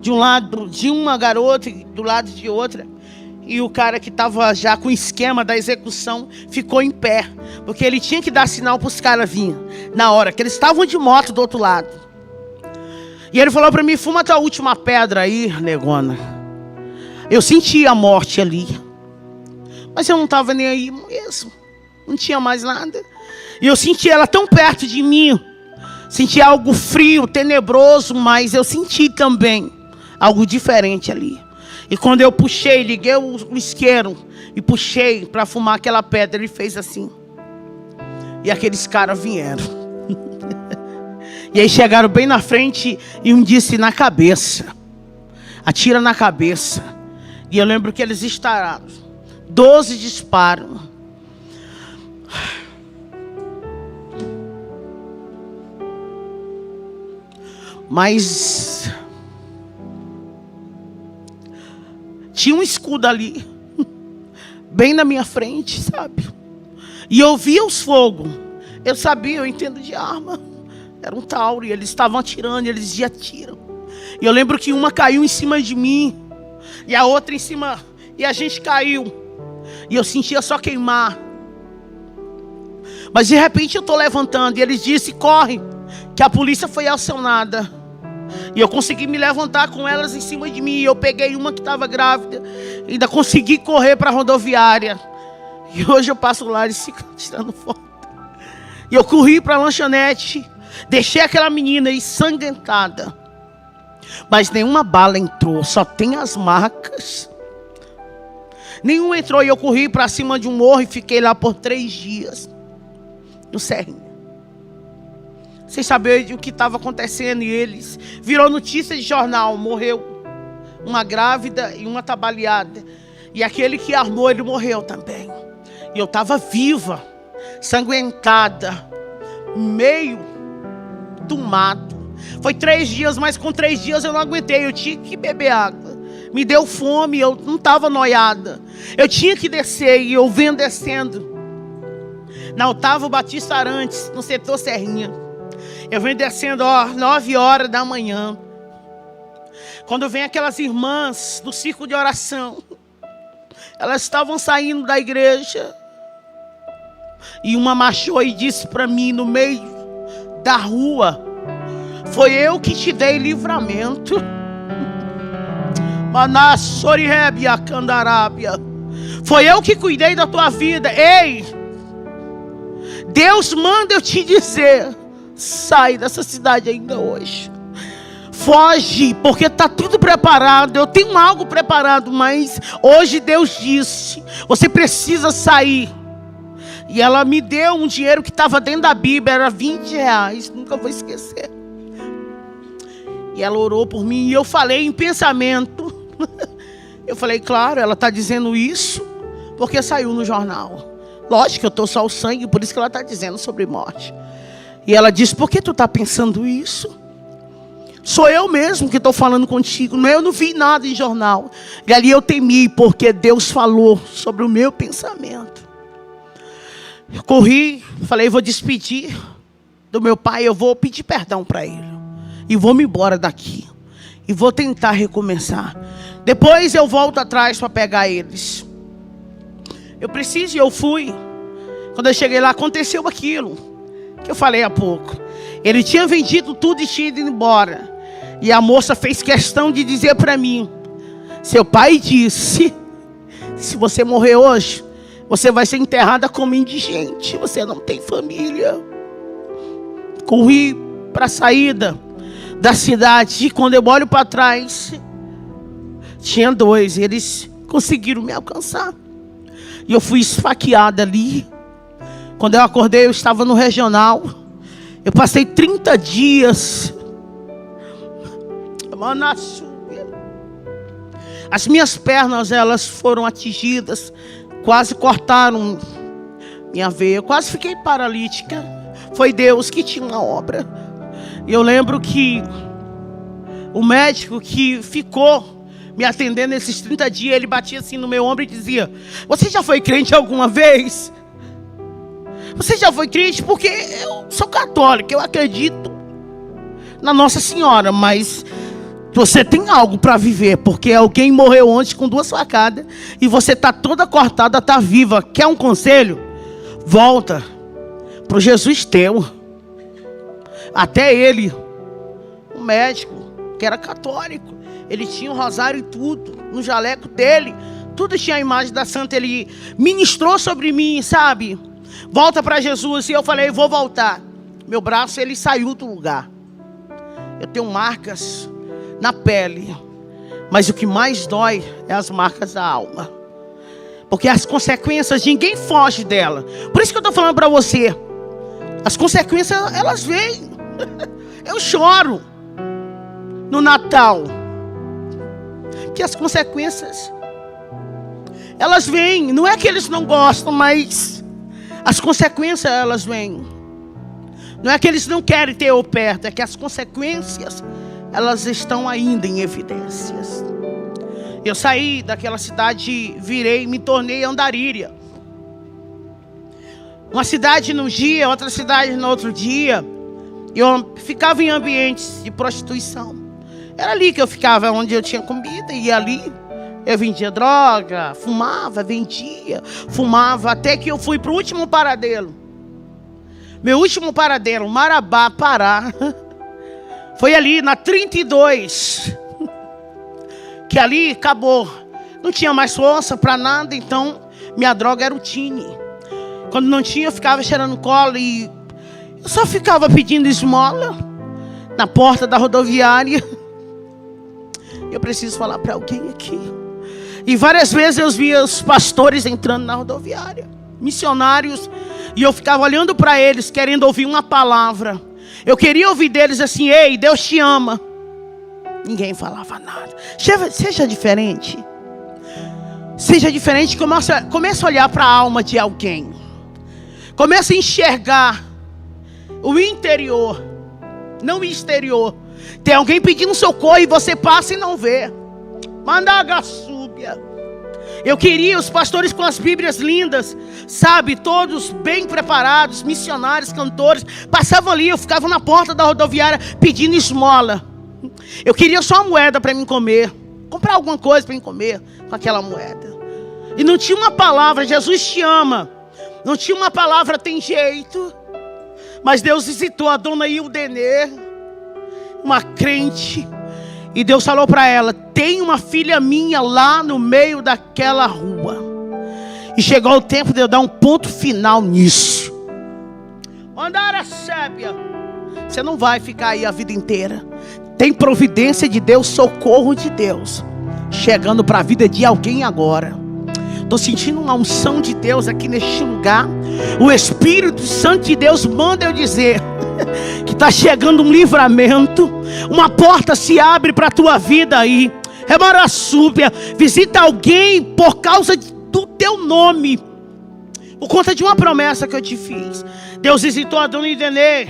de um lado de uma garota e do lado de outra. E o cara que estava já com o esquema da execução ficou em pé. Porque ele tinha que dar sinal para os caras virem na hora, que eles estavam de moto do outro lado. E ele falou para mim, fuma tua última pedra aí, negona. Eu senti a morte ali. Mas eu não estava nem aí mesmo. Não tinha mais nada. E eu senti ela tão perto de mim. Senti algo frio, tenebroso, mas eu senti também algo diferente ali. E quando eu puxei, liguei o isqueiro e puxei para fumar aquela pedra, ele fez assim. E aqueles caras vieram. E aí chegaram bem na frente e um disse na cabeça. Atira na cabeça. E eu lembro que eles dispararam. 12 disparos. Mas tinha um escudo ali, bem na minha frente, sabe? E eu via os fogos. Eu sabia, eu entendo de arma. Era um Tauri, eles estavam atirando, eles já atiram. E eu lembro que uma caiu em cima de mim, e a outra em cima, e a gente caiu. E eu sentia só queimar. Mas de repente eu estou levantando, e eles disseram, corre, que a polícia foi acionada. E eu consegui me levantar com elas em cima de mim. Eu peguei uma que estava grávida. Ainda consegui correr para a rodoviária. E hoje eu passo lá e fico tirando foto. E eu corri para a lanchonete. Deixei aquela menina ensanguentada. Mas nenhuma bala entrou. Só tem as marcas. Nenhum entrou. E eu corri para cima de um morro e fiquei lá por 3 dias. No Serrinha. Sem saber o que estava acontecendo. E eles virou notícia de jornal. Morreu uma grávida e uma trabalhada. E aquele que armou, ele morreu também. E eu estava viva, sanguentada, meio do mato. Foi 3 dias, mas com 3 dias eu não aguentei. Eu tinha que beber água. Me deu fome, eu não estava noiada. Eu tinha que descer e eu venho descendo. Na Otávio Batista Arantes, no setor Serrinha. Eu venho descendo, 9 horas da manhã. Quando vem aquelas irmãs do círculo de oração. Elas estavam saindo da igreja. E uma marchou e disse para mim no meio da rua: foi eu que te dei livramento. Manassorirebia Candarábia. Foi eu que cuidei da tua vida. Ei! Deus manda eu te dizer: sai dessa cidade ainda hoje. Foge, porque está tudo preparado. Eu tenho algo preparado, mas hoje Deus disse: você precisa sair. E ela me deu um dinheiro que estava dentro da Bíblia, era R$20, nunca vou esquecer. E ela orou por mim e eu falei em pensamento. Eu falei, claro, ela está dizendo isso porque saiu no jornal. Lógico que eu estou só o sangue, por isso que ela está dizendo sobre morte. E ela disse, por que tu está pensando isso? Sou eu mesmo que estou falando contigo. Eu não vi nada em jornal. E ali eu temi, porque Deus falou sobre o meu pensamento. Eu corri, falei, vou despedir do meu pai. Eu vou pedir perdão para ele. E vou me embora daqui. E vou tentar recomeçar. Depois eu volto atrás para pegar eles. Eu preciso e eu fui. Quando eu cheguei lá, aconteceu aquilo que eu falei há pouco. Ele tinha vendido tudo e tinha ido embora. E a moça fez questão de dizer para mim: seu pai disse, se você morrer hoje, você vai ser enterrada como indigente. Você não tem família. Corri para a saída da cidade. E quando eu olho para trás, tinha 2. Eles conseguiram me alcançar. E eu fui esfaqueada ali. Quando eu acordei, eu estava no regional. Eu passei 30 dias. As minhas pernas, elas foram atingidas. Quase cortaram minha veia. Eu quase fiquei paralítica. Foi Deus que tinha uma obra. E eu lembro que o médico que ficou me atendendo nesses 30 dias, ele batia assim no meu ombro e dizia: você já foi crente alguma vez? Você já foi crente? Porque eu sou católico, eu acredito na Nossa Senhora, mas você tem algo para viver, porque alguém morreu ontem com 2 facadas e você está toda cortada, está viva. Quer um conselho? Volta para o Jesus teu. Até ele, um médico que era católico, ele tinha um rosário e tudo, no jaleco dele, tudo tinha a imagem da santa. Ele ministrou sobre mim, sabe? Volta para Jesus. E eu falei, vou voltar. Meu braço, ele saiu do lugar. Eu tenho marcas na pele, mas o que mais dói é as marcas da alma, porque as consequências, ninguém foge dela. Por isso que eu estou falando para você, as consequências, elas vêm. Eu choro no Natal, que as consequências, elas vêm. Não é que eles não gostam, mas as consequências, elas vêm. Não é que eles não querem ter eu perto, é que as consequências, elas estão ainda em evidências. Eu saí daquela cidade, virei, me tornei andarilha. Uma cidade num dia, outra cidade no outro dia. Eu ficava em ambientes de prostituição. Era ali que eu ficava, onde eu tinha comida, e ali eu vendia droga, fumava, vendia, fumava, até que eu fui para o último paradeiro. Meu último paradeiro, Marabá, Pará. Foi ali na 32, que ali acabou. Não tinha mais força para nada, então minha droga era o Tine. Quando não tinha, eu ficava cheirando cola e eu só ficava pedindo esmola na porta da rodoviária. Eu preciso falar para alguém aqui. E várias vezes eu via os pastores entrando na rodoviária, missionários, e eu ficava olhando para eles, querendo ouvir uma palavra. Eu queria ouvir deles assim: ei, Deus te ama. Ninguém falava nada. Seja diferente. Seja diferente. Comece a olhar para a alma de alguém. Comece a enxergar o interior, não o exterior. Tem alguém pedindo socorro e você passa e não vê. Mandagaçúbia. Eu queria os pastores com as Bíblias lindas, sabe, todos bem preparados, missionários, cantores, passavam ali, eu ficava na porta da rodoviária pedindo esmola. Eu queria só uma moeda para mim comer, comprar alguma coisa para mim comer com aquela moeda. E não tinha uma palavra, Jesus te ama. Não tinha uma palavra, tem jeito. Mas Deus visitou a dona Ildenê, uma crente, e Deus falou para ela: tem uma filha minha lá no meio daquela rua. E chegou o tempo de eu dar um ponto final nisso. Andara sébia, você não vai ficar aí a vida inteira. Tem providência de Deus, socorro de Deus chegando para a vida de alguém agora. Estou sentindo uma unção de Deus aqui neste lugar. O Espírito Santo de Deus manda eu dizer que está chegando um livramento. Uma porta se abre para a tua vida aí. Remaraçúbia, visita alguém por causa do teu nome, por conta de uma promessa que eu te fiz. Deus visitou a dona Idenê.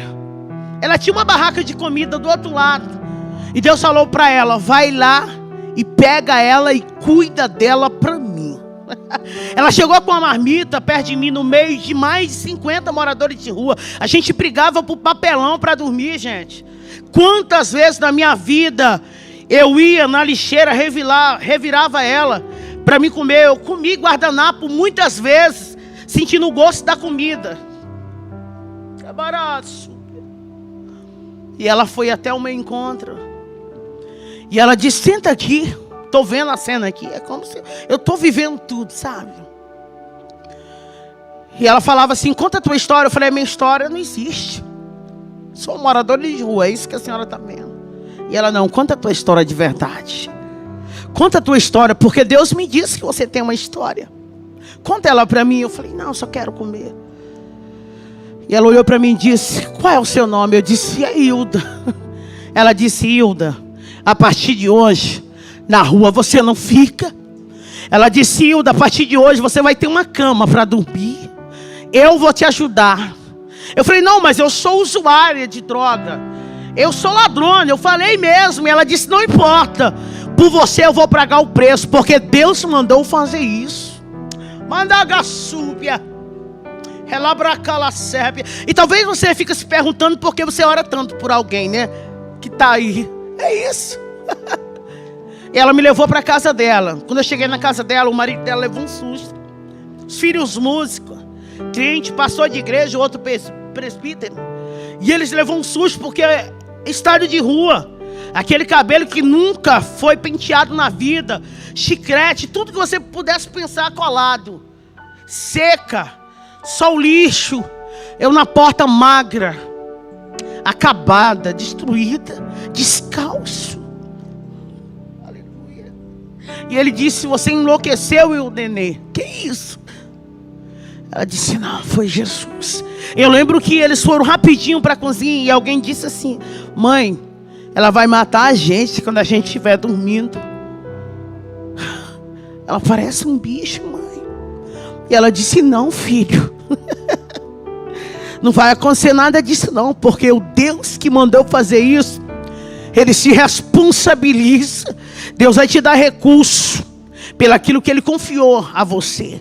Ela tinha uma barraca de comida do outro lado. E Deus falou para ela: vai lá e pega ela e cuida dela para mim. Ela chegou com uma marmita perto de mim, no meio de mais de 50 moradores de rua. A gente brigava por papelão para dormir, gente. Quantas vezes na minha vida eu ia na lixeira, revirava ela para me comer. Eu comi guardanapo muitas vezes, sentindo o gosto da comida. É barato. E ela foi até o meu encontro. E ela disse: senta aqui. Estou vendo a cena aqui. É como se eu estou vivendo tudo, sabe? E ela falava assim: conta a tua história. Eu falei: minha história não existe. Sou um morador de rua, é isso que a senhora está vendo. E ela: não, conta a tua história de verdade. Conta a tua história, porque Deus me disse que você tem uma história. Conta ela para mim. Eu falei: não, só quero comer. E ela olhou para mim e disse: qual é o seu nome? Eu disse: é Hilda. Ela disse: Hilda, a partir de hoje, na rua você não fica. Ela disse: Hilda, a partir de hoje você vai ter uma cama para dormir. Eu vou te ajudar. Eu falei: não, mas eu sou usuária de droga. Eu sou ladrona. Eu falei mesmo. E ela disse: não importa. Por você eu vou pagar o preço, porque Deus mandou fazer isso. Mandagaçúbia. Relabracalacébia. E talvez você fique se perguntando por que você ora tanto por alguém, né? Que está aí. É isso. E ela me levou para a casa dela. Quando eu cheguei na casa dela, o marido dela levou um susto. Os filhos músicos, cliente, pastor de igreja, outro presbítero. E eles levou um susto porque é estádio de rua. Aquele cabelo que nunca foi penteado na vida. Chiclete, tudo que você pudesse pensar colado. Seca, só o lixo. Eu na porta magra, acabada, destruída, descalço. Aleluia. E ele disse: você enlouqueceu, eu, nenê. Que isso? Ela disse: não, foi Jesus. Eu lembro que eles foram rapidinho para a cozinha e alguém disse assim: mãe, ela vai matar a gente quando a gente estiver dormindo. Ela parece um bicho, mãe. E ela disse: não, filho. Não vai acontecer nada disso não, porque o Deus que mandou fazer isso, Ele se responsabiliza. Deus vai te dar recurso pelaquilo que Ele confiou a você.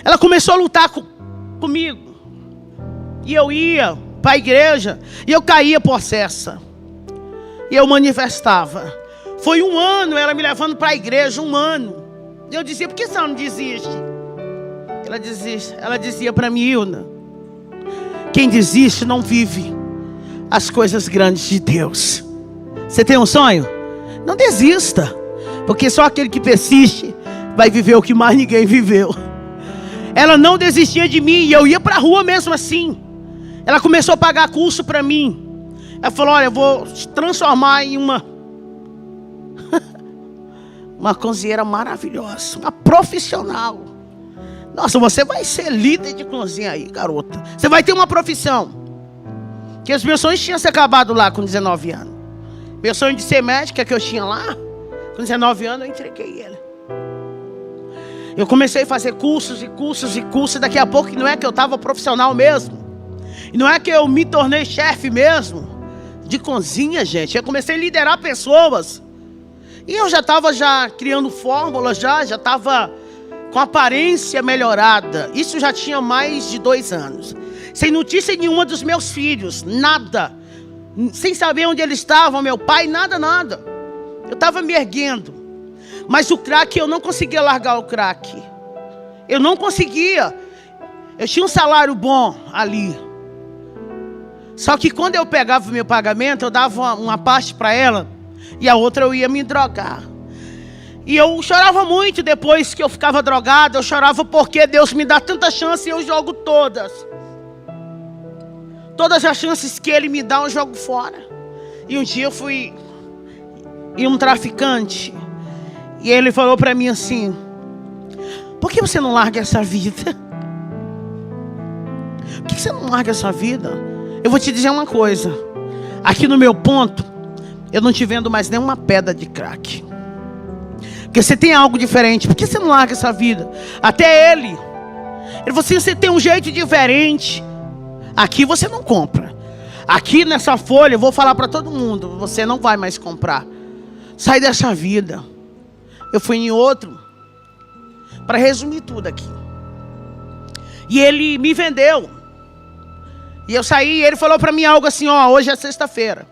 Ela começou a lutar comigo. E eu ia para a igreja e eu caía possessa. E eu manifestava. Foi 1 ano ela me levando para a igreja, 1 ano. E eu dizia: por que você não desiste? Ela dizia para mim: Hilda, quem desiste não vive as coisas grandes de Deus. Você tem um sonho? Não desista, porque só aquele que persiste vai viver o que mais ninguém viveu. Ela não desistia de mim e eu ia para a rua mesmo assim. Ela começou a pagar curso para mim. Ela falou: olha, eu vou te transformar em uma cozinheira maravilhosa, uma profissional. Nossa, você vai ser líder de cozinha aí, garota. Você vai ter uma profissão. Porque os meus sonhos tinham se acabado lá com 19 anos. Meu sonho de ser médica que eu tinha lá, com 19 anos eu entreguei ele. Eu comecei a fazer cursos e cursos e cursos. Daqui a pouco não é que eu estava profissional mesmo. E não é que eu me tornei chefe mesmo de cozinha, gente. Eu comecei a liderar pessoas. E eu já estava criando fórmulas, já estava com aparência melhorada. Isso já tinha mais de 2 anos. Sem notícia nenhuma dos meus filhos, nada. Sem saber onde eles estavam, meu pai, nada. Eu estava me erguendo. Mas o crack, eu não conseguia largar o crack. Eu não conseguia. Eu tinha um salário bom ali. Só que quando eu pegava o meu pagamento, eu dava uma parte para ela e a outra eu ia me drogar. E eu chorava muito depois que eu ficava drogada. Eu chorava porque Deus me dá tanta chance e eu jogo todas. Todas as chances que Ele me dá, eu jogo fora. E um dia eu fui em um traficante. E ele falou para mim assim: por que você não larga essa vida? Por que você não larga essa vida? Eu vou te dizer uma coisa. Aqui no meu ponto, eu não te vendo mais nenhuma pedra de crack. Porque você tem algo diferente. Por que você não larga essa vida? Até ele falou assim: você tem um jeito diferente. Aqui você não compra. Aqui nessa folha eu vou falar para todo mundo: você não vai mais comprar. Sai dessa vida. Eu fui em outro, para resumir tudo aqui. E ele me vendeu. E eu saí e ele falou para mim algo assim: ó, hoje é sexta-feira.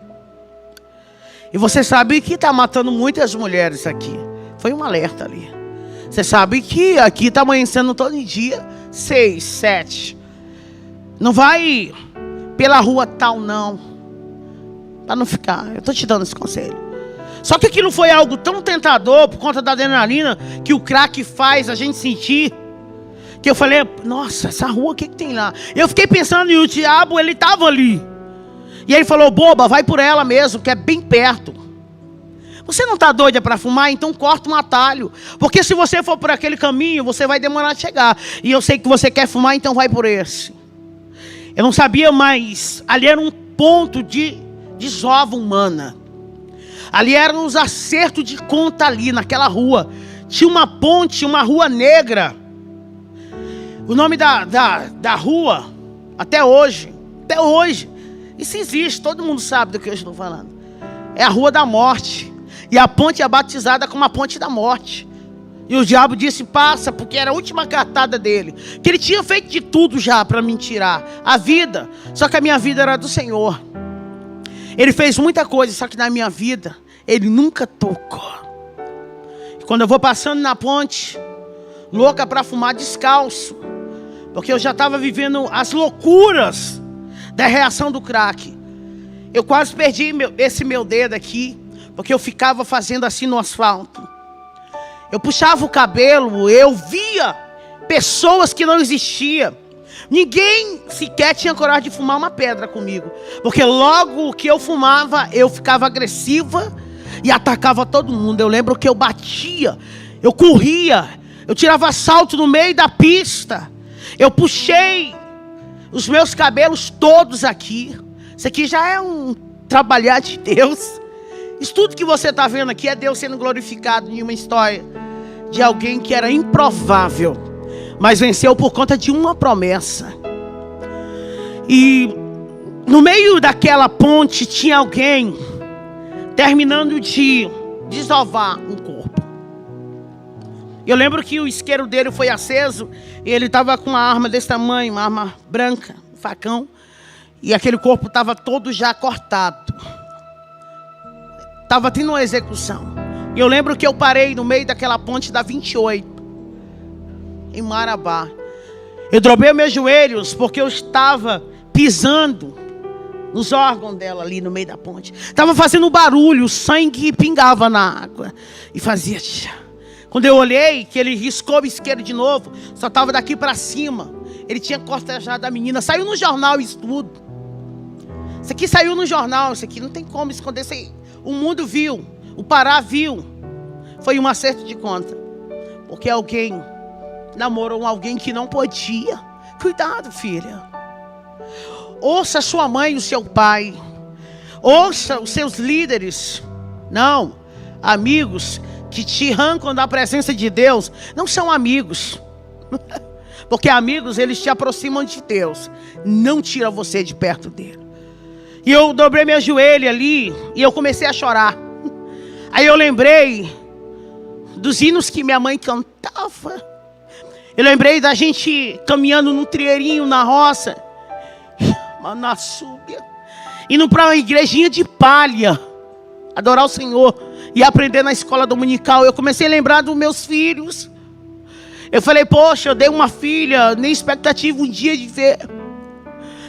E você sabe que está matando muitas mulheres aqui. Foi um alerta ali. Você sabe que aqui está amanhecendo todo dia 6, 7. Não vai pela rua tal, não. Para não ficar. Eu estou te dando esse conselho. Só que aquilo foi algo tão tentador, por conta da adrenalina que o crack faz a gente sentir, que eu falei: nossa, essa rua, o que tem lá? Eu fiquei pensando, e o diabo, ele estava ali. E ele falou: boba, vai por ela mesmo, que é bem perto. Você não está doida para fumar? Então corta um atalho. Porque se você for por aquele caminho, você vai demorar a chegar. E eu sei que você quer fumar, então vai por esse. Eu não sabia, mas ali era um ponto de desova humana. Ali eram os acertos de conta ali, naquela rua. Tinha uma ponte, uma rua negra. O nome da rua, até hoje, isso existe, todo mundo sabe do que eu estou falando. É a Rua da Morte. E a ponte é batizada como a Ponte da Morte. E o diabo disse: passa, porque era a última cartada dele. Que ele tinha feito de tudo já para me tirar a vida. Só que a minha vida era do Senhor. Ele fez muita coisa, só que na minha vida ele nunca tocou. E quando eu vou passando na ponte, louca para fumar descalço, porque eu já estava vivendo as loucuras da reação do crack. Eu quase perdi esse meu dedo aqui, porque eu ficava fazendo assim no asfalto. Eu puxava o cabelo, eu via pessoas que não existiam. Ninguém sequer tinha coragem de fumar uma pedra comigo. Porque logo que eu fumava, eu ficava agressiva e atacava todo mundo. Eu lembro que eu batia, eu corria, eu tirava salto no meio da pista. Eu puxei os meus cabelos todos aqui. Isso aqui já é um trabalhar de Deus. Isso tudo que você está vendo aqui é Deus sendo glorificado em uma história de alguém que era improvável, mas venceu por conta de uma promessa. E no meio daquela ponte tinha alguém terminando de desovar um corpo. Eu lembro que o isqueiro dele foi aceso e ele estava com uma arma desse tamanho, uma arma branca, um facão, e aquele corpo estava todo já cortado. Estava tendo uma execução. E eu lembro que eu parei no meio daquela ponte da 28, em Marabá. Eu dobrei meus joelhos porque eu estava pisando nos órgãos dela ali no meio da ponte. Estava fazendo barulho, o sangue pingava na água e fazia tchá. Quando eu olhei, que ele riscou o isqueiro de novo, só estava daqui para cima. Ele tinha cortejado a menina. Saiu no jornal isso tudo. Isso aqui saiu no jornal. Isso aqui não tem como esconder. Isso aí, o mundo viu. O Pará viu. Foi um acerto de conta. Porque alguém namorou alguém que não podia. Cuidado, filha. Ouça sua mãe e o seu pai. Ouça os seus líderes. Não, amigos que te arrancam da presença de Deus não são amigos. Porque amigos, eles te aproximam de Deus, não tira você de perto dele. E eu dobrei meu joelho ali e eu comecei a chorar. Aí eu lembrei dos hinos que minha mãe cantava. Eu lembrei da gente caminhando num trieirinho na roça, na súbia, indo para uma igrejinha de palha, adorar o Senhor e aprender na escola dominical. Eu comecei a lembrar dos meus filhos. Eu falei: poxa, eu dei uma filha, nem expectativa um dia de ver,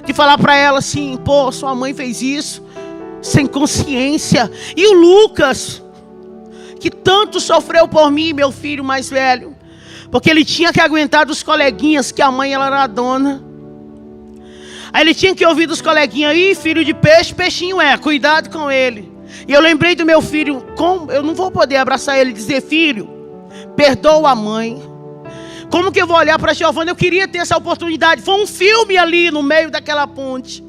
de falar para ela assim: pô, sua mãe fez isso, sem consciência. E o Lucas, que tanto sofreu por mim, meu filho mais velho, porque ele tinha que aguentar dos coleguinhas que a mãe ela era a dona. Aí ele tinha que ouvir dos coleguinhas: ih, filho de peixe, peixinho é, cuidado com ele. E eu lembrei do meu filho, como eu não vou poder abraçar ele e dizer: filho, perdoa a mãe. Como que eu vou olhar para Giovana? Eu queria ter essa oportunidade. Foi um filme ali no meio daquela ponte.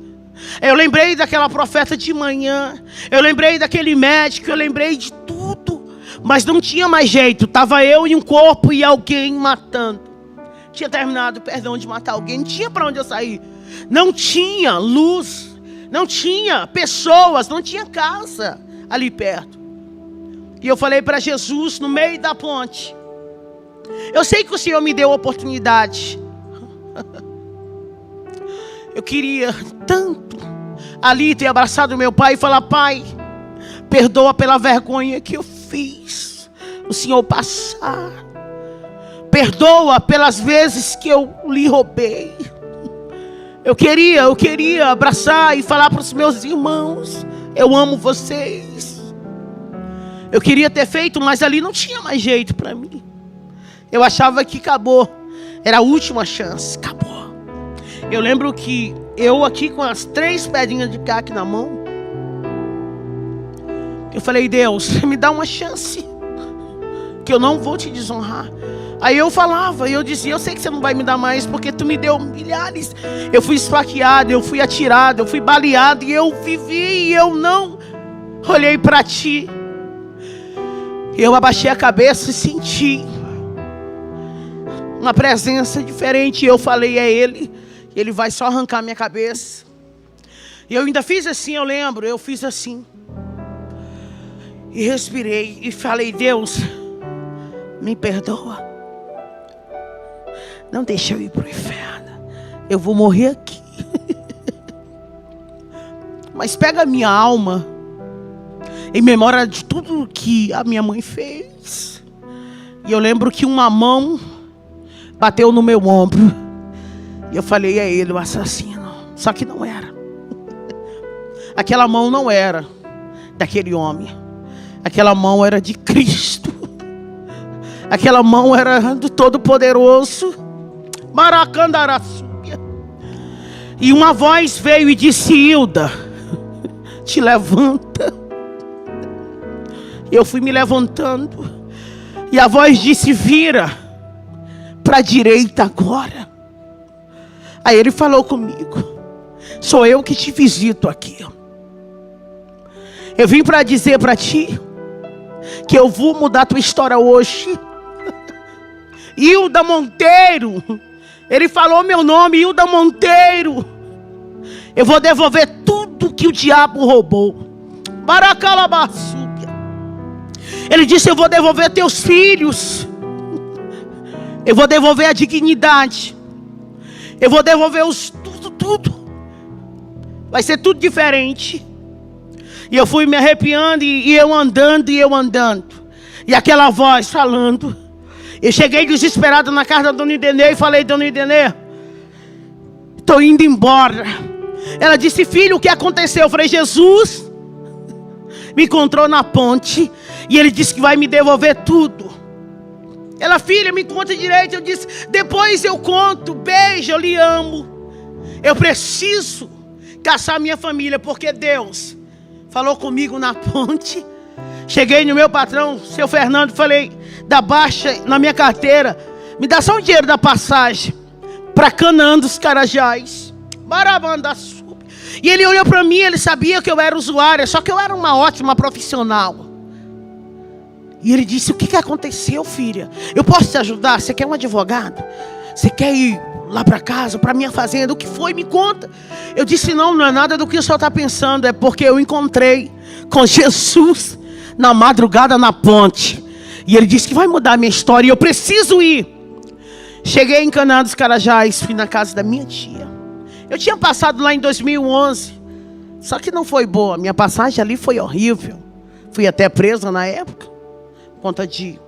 Eu lembrei daquela profeta de manhã. Eu lembrei daquele médico. Eu lembrei de tudo. Mas não tinha mais jeito. Estava eu e um corpo e alguém matando. Tinha terminado, perdão, de matar alguém. Não tinha para onde eu sair. Não tinha luz. Não tinha pessoas, não tinha casa ali perto. E eu falei para Jesus no meio da ponte: eu sei que o Senhor me deu a oportunidade. Eu queria tanto ali ter abraçado meu pai e falar: pai, perdoa pela vergonha que eu fiz o Senhor passar. Perdoa pelas vezes que eu lhe roubei. Eu queria abraçar e falar para os meus irmãos: eu amo vocês. Eu queria ter feito, mas ali não tinha mais jeito para mim. Eu achava que acabou. Era a última chance. Acabou. Eu lembro que eu aqui com as 3 pedrinhas de caque na mão, eu falei: Deus, me dá uma chance, que eu não vou te desonrar. Aí eu falava, eu dizia: eu sei que você não vai me dar mais, porque tu me deu milhares. Eu fui esfaqueado, eu fui atirado, eu fui baleado, e eu vivi, e eu não olhei para ti. Eu abaixei a cabeça e senti uma presença diferente. Eu falei: é Ele, Ele vai só arrancar minha cabeça. E eu ainda fiz assim, eu lembro, eu fiz assim. E respirei e falei: Deus, me perdoa. Não deixa eu ir para o inferno. Eu vou morrer aqui. Mas pega a minha alma, em memória de tudo que a minha mãe fez. E eu lembro que uma mão bateu no meu ombro. E eu falei: é ele o assassino. Só que não era. Aquela mão não era daquele homem. Aquela mão era de Cristo. Aquela mão era do Todo-Poderoso. Maracandaraçúbia. E uma voz veio e disse: Hilda, te levanta. Eu fui me levantando. E a voz disse: vira para a direita agora. Aí ele falou comigo: sou eu que te visito aqui. Eu vim para dizer para ti que eu vou mudar tua história hoje. Hilda Monteiro. Ele falou meu nome: Hilda Monteiro. Eu vou devolver tudo que o diabo roubou. Baracalabaçúbia. Ele disse: eu vou devolver teus filhos. Eu vou devolver a dignidade. Eu vou devolver tudo. Vai ser tudo diferente. E eu fui me arrepiando, e eu andando. E aquela voz falando. Eu cheguei desesperado na casa da dona Idenê e falei: dona Idenê, estou indo embora. Ela disse: filho, o que aconteceu? Eu falei: Jesus me encontrou na ponte e ele disse que vai me devolver tudo. Ela: filha, me conta direito. Eu disse: depois eu conto. Beijo, eu lhe amo. Eu preciso caçar minha família, porque Deus falou comigo na ponte. Cheguei no meu patrão, seu Fernando, falei: dá baixa na minha carteira, me dá só o dinheiro da passagem para Canaã dos Carajás. Barabandaçu. E ele olhou para mim, ele sabia que eu era usuária, só que eu era uma ótima profissional. E ele disse: o que aconteceu, filha? Eu posso te ajudar? Você quer um advogado? Você quer ir lá para casa, para minha fazenda? O que foi? Me conta. Eu disse: não é nada do que o senhor está pensando. É porque eu encontrei com Jesus na madrugada na ponte. E ele disse que vai mudar a minha história e eu preciso ir. Cheguei em Canaã dos Carajás, fui na casa da minha tia. Eu tinha passado lá em 2011, só que não foi boa. Minha passagem ali foi horrível. Fui até presa na época, por conta de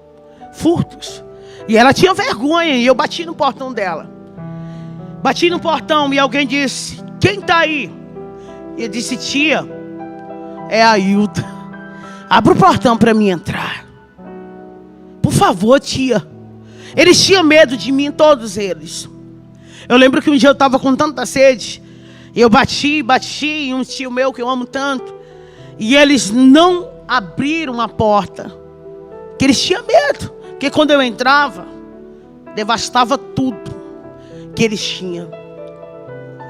furtos. E ela tinha vergonha, e eu bati no portão dela. Bati no portão e alguém disse: quem está aí? E eu disse: tia, é a Hilda. Abre o portão para mim entrar. Por favor, tia. Eles tinham medo de mim, todos eles. Eu lembro que um dia eu estava com tanta sede. E eu bati em um tio meu que eu amo tanto. E eles não abriram a porta. Porque eles tinham medo. Porque quando eu entrava, devastava tudo que eles tinham.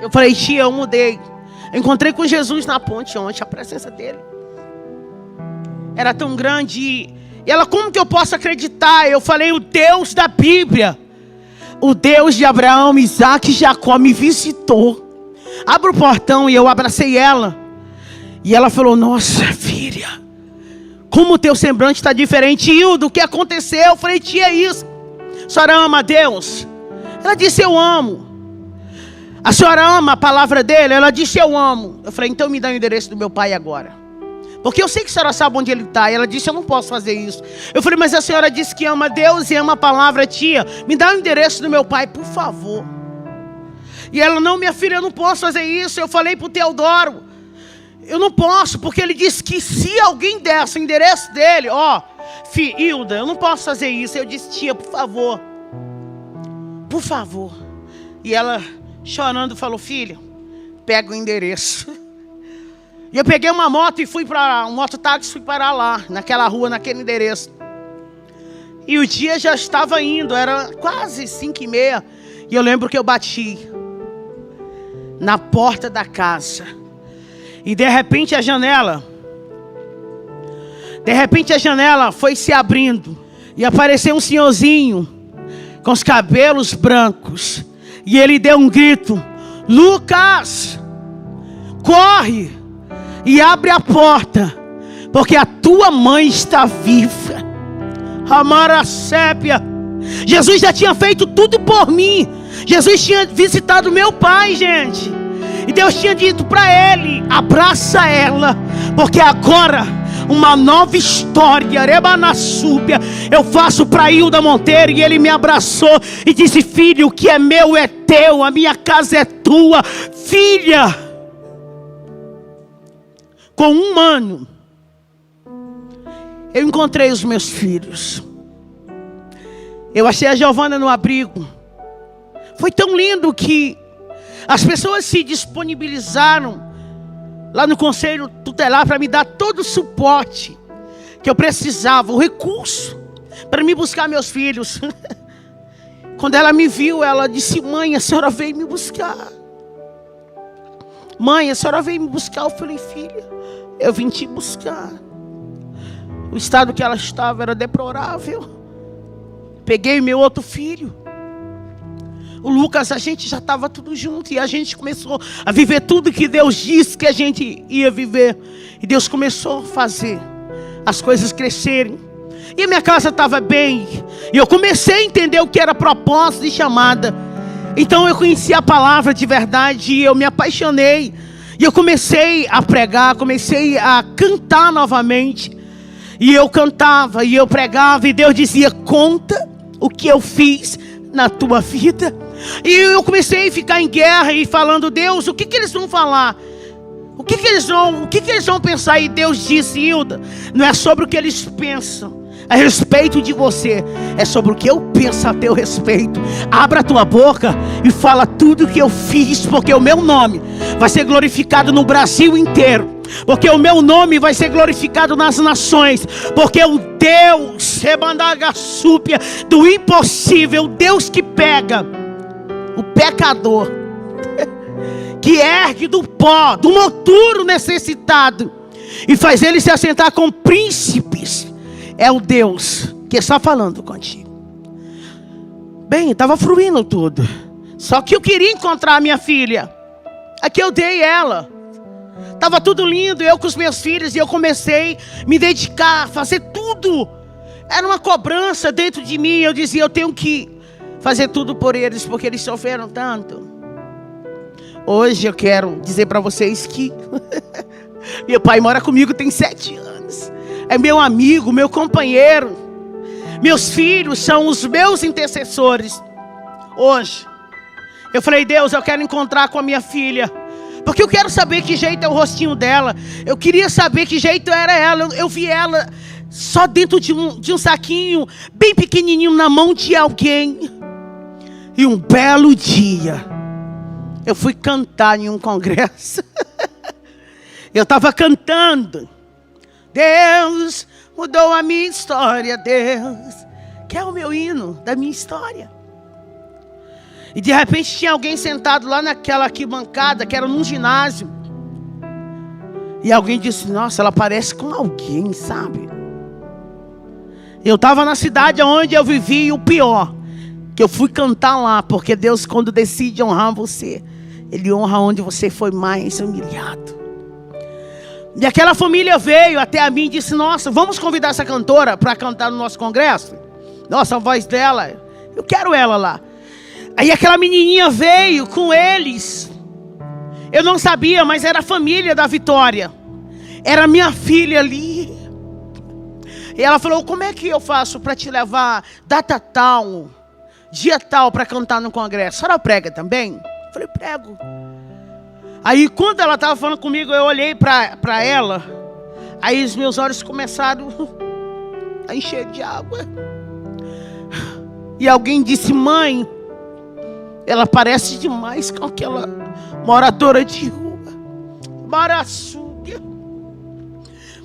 Eu falei: tia, eu mudei. Eu encontrei com Jesus na ponte ontem, a presença dele era tão grande. E ela: como que eu posso acreditar? Eu falei: o Deus da Bíblia, o Deus de Abraão, Isaac e Jacó me visitou. Abra o portão. E eu abracei ela. E ela falou: nossa, filha, como o teu semblante está diferente. Hilda, o que aconteceu? Eu falei: tia, isso. A senhora ama a Deus? Ela disse: eu amo. A senhora ama a palavra dele? Ela disse: eu amo. Eu falei: então me dá o endereço do meu pai agora, porque eu sei que a senhora sabe onde ele está. E ela disse: eu não posso fazer isso. Eu falei: mas a senhora disse que ama Deus e ama a palavra, tia. Me dá o endereço do meu pai, por favor. E ela: não, minha filha, eu não posso fazer isso. Eu falei para o Teodoro: eu não posso, porque ele disse que se alguém desse o endereço dele, Hilda, eu não posso fazer isso. Eu disse: tia, por favor, por favor. E ela, chorando, falou: filha, pega o endereço. E eu peguei uma moto e fui para um mototáxi, fui parar lá, naquela rua, naquele endereço. E o dia já estava indo, era quase 5h30. E eu lembro que eu bati na porta da casa. E de repente a janela foi se abrindo. E apareceu um senhorzinho com os cabelos brancos. E ele deu um grito: Lucas, corre e abre a porta, porque a tua mãe está viva. Amara sépia. Jesus já tinha feito tudo por mim. Jesus tinha visitado meu pai, gente. E Deus tinha dito para ele: abraça ela, porque agora uma nova história, Rebanassúbia, eu faço para Hilda Monteiro. E ele me abraçou e disse: filho, o que é meu é teu, a minha casa é tua. Filha, com 1 ano, eu encontrei os meus filhos. Eu achei a Giovana no abrigo. Foi tão lindo que as pessoas se disponibilizaram lá no conselho tutelar para me dar todo o suporte que eu precisava, o recurso para me buscar meus filhos. Quando ela me viu, ela disse: mãe, a senhora veio me buscar. Mãe, a senhora veio me buscar. Eu falei: filha, eu vim te buscar. O estado que ela estava era deplorável. Peguei meu outro filho, o Lucas, a gente já estava tudo junto. E a gente começou a viver tudo que Deus disse que a gente ia viver. E Deus começou a fazer as coisas crescerem. E a minha casa estava bem. E eu comecei a entender o que era propósito e chamada. Então eu conheci a palavra de verdade. E eu me apaixonei. E eu comecei a pregar, comecei a cantar novamente. E eu cantava e eu pregava. E Deus dizia: conta o que eu fiz na tua vida. E eu comecei a ficar em guerra e falando: Deus, o que eles vão falar? O que eles vão pensar? E Deus disse: Hilda, não é sobre o que eles pensam a respeito de você, é sobre o que eu penso a teu respeito. Abra a tua boca e fala tudo o que eu fiz, porque o meu nome vai ser glorificado no Brasil inteiro, porque o meu nome vai ser glorificado nas nações, porque o Deus do impossível, Deus que pega o pecador, que ergue do pó, do monturo necessitado, e faz ele se assentar com príncipes, é o Deus que está falando contigo. Bem, estava fluindo tudo. Só que eu queria encontrar a minha filha. Aqui eu dei ela. Estava tudo lindo, eu com os meus filhos. E eu comecei a me dedicar, a fazer tudo. Era uma cobrança dentro de mim. Eu dizia: eu tenho que fazer tudo por eles, porque eles sofreram tanto. Hoje eu quero dizer para vocês que meu pai mora comigo tem 7 anos. É meu amigo, meu companheiro. Meus filhos são os meus intercessores. Hoje eu falei: Deus, eu quero encontrar com a minha filha, porque eu quero saber que jeito é o rostinho dela. Eu queria saber que jeito era ela. Eu vi ela só dentro de um saquinho bem pequenininho na mão de alguém. E um belo dia eu fui cantar em um congresso. Eu estava cantando: Deus mudou a minha história, Deus, que é o meu hino da minha história. E de repente tinha alguém sentado lá naquela arquibancada, que era num ginásio. E alguém disse: nossa, ela parece com alguém, sabe? Eu estava na cidade onde eu vivi, e o pior, que eu fui cantar lá, porque Deus, quando decide honrar você, Ele honra onde você foi mais humilhado. E aquela família veio até a mim e disse: nossa, vamos convidar essa cantora para cantar no nosso congresso? Nossa, a voz dela, eu quero ela lá. Aí aquela menininha veio com eles. Eu não sabia, mas era a família da Vitória. Era minha filha ali. E ela falou: como é que eu faço para te levar data tal, dia tal, para cantar no congresso? A senhora prega também? Eu falei: prego. Aí quando ela estava falando comigo, eu olhei para ela. Aí os meus olhos começaram a encher de água. E alguém disse: mãe, ela parece demais com aquela moradora de rua, Maraçuga.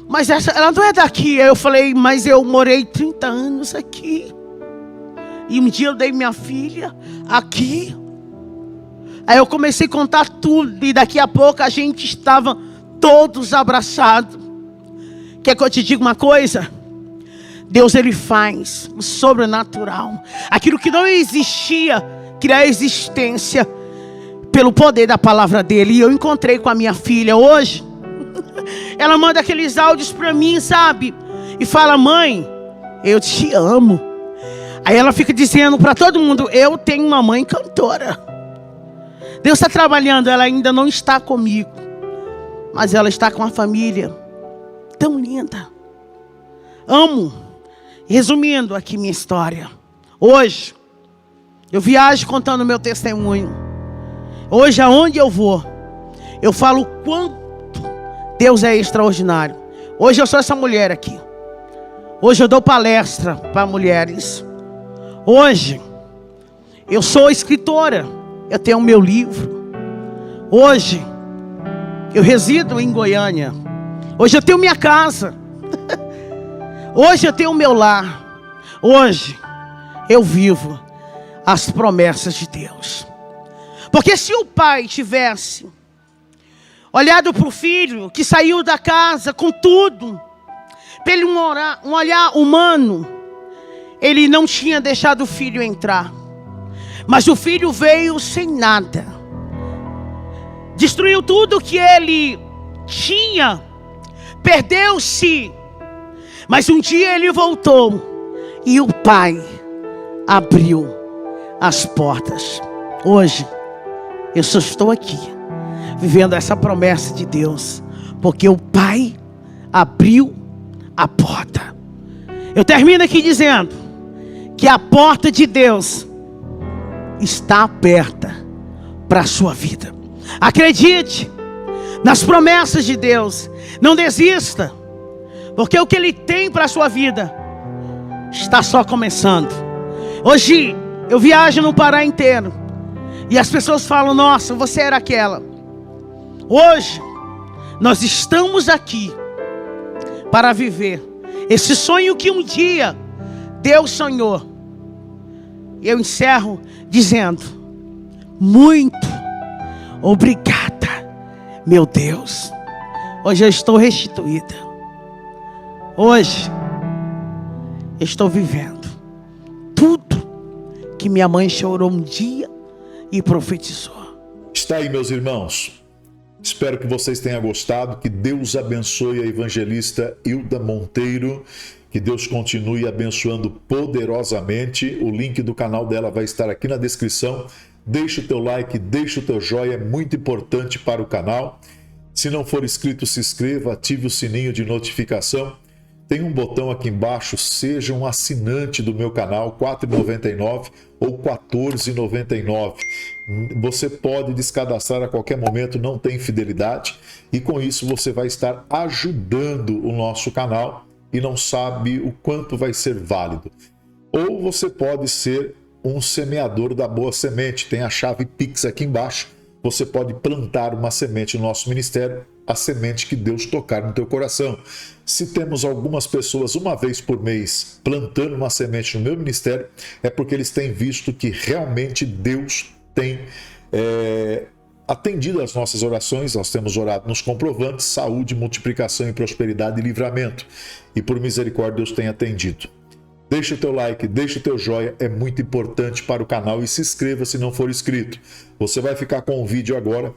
Mas ela não é daqui. Aí eu falei: mas eu morei 30 anos aqui. E um dia eu dei minha filha aqui. Aí eu comecei a contar tudo. E daqui a pouco a gente estava todos abraçados. Quer que eu te diga uma coisa? Deus, Ele faz o sobrenatural. Aquilo que não existia, criar existência pelo poder da palavra dEle. E eu encontrei com a minha filha hoje. Ela manda aqueles áudios para mim, sabe? E fala: mãe, eu te amo. Aí ela fica dizendo para todo mundo: eu tenho uma mãe cantora. Deus está trabalhando. Ela ainda não está comigo, mas ela está com a família tão linda. Amo. Resumindo aqui minha história. Hoje eu viajo contando meu testemunho. Hoje aonde eu vou, eu falo quanto Deus é extraordinário. Hoje eu sou essa mulher aqui. Hoje eu dou palestra para mulheres. Hoje eu sou escritora. Eu tenho o meu livro. Hoje eu resido em Goiânia. Hoje eu tenho minha casa. Hoje eu tenho o meu lar. Hoje eu vivo as promessas de Deus. Porque se o pai tivesse olhado para o filho que saiu da casa com tudo, pelo um olhar humano, ele não tinha deixado o filho entrar. Mas o filho veio sem nada. Destruiu tudo que ele tinha. Perdeu-se. Mas um dia ele voltou. E o pai abriu as portas. Hoje eu só estou aqui, vivendo essa promessa de Deus, porque o pai abriu a porta. Eu termino aqui dizendo que a porta de Deus está aberta para a sua vida. Acredite nas promessas de Deus. Não desista, porque o que Ele tem para a sua vida está só começando. Hoje eu viajo no Pará inteiro e as pessoas falam: nossa, você era aquela. Hoje nós estamos aqui para viver esse sonho que um dia Deus sonhou. E eu encerro dizendo: muito obrigada, meu Deus. Hoje eu estou restituída. Hoje eu estou vivendo tudo que minha mãe chorou um dia e profetizou. Está aí, meus irmãos. Espero que vocês tenham gostado. Que Deus abençoe a evangelista Hilda Monteiro. Que Deus continue abençoando poderosamente. O link do canal dela vai estar aqui na descrição. Deixa o teu like, deixa o teu joinha, é muito importante para o canal. Se não for inscrito, se inscreva, ative o sininho de notificação. Tem um botão aqui embaixo, seja um assinante do meu canal, R$ 4,99 ou R$ 14,99. Você pode descadastrar a qualquer momento, não tem fidelidade. E com isso você vai estar ajudando o nosso canal e não sabe o quanto vai ser válido. Ou você pode ser um semeador da boa semente. Tem a chave Pix aqui embaixo. Você pode plantar uma semente no nosso ministério, a semente que Deus tocar no teu coração. Se temos algumas pessoas uma vez por mês plantando uma semente no meu ministério, é porque eles têm visto que realmente Deus tem atendido às nossas orações. Nós temos orado nos comprovantes: saúde, multiplicação e prosperidade e livramento. E por misericórdia Deus tem atendido. Deixa o teu like, deixa o teu joinha, é muito importante para o canal, e se inscreva se não for inscrito. Você vai ficar com um vídeo agora,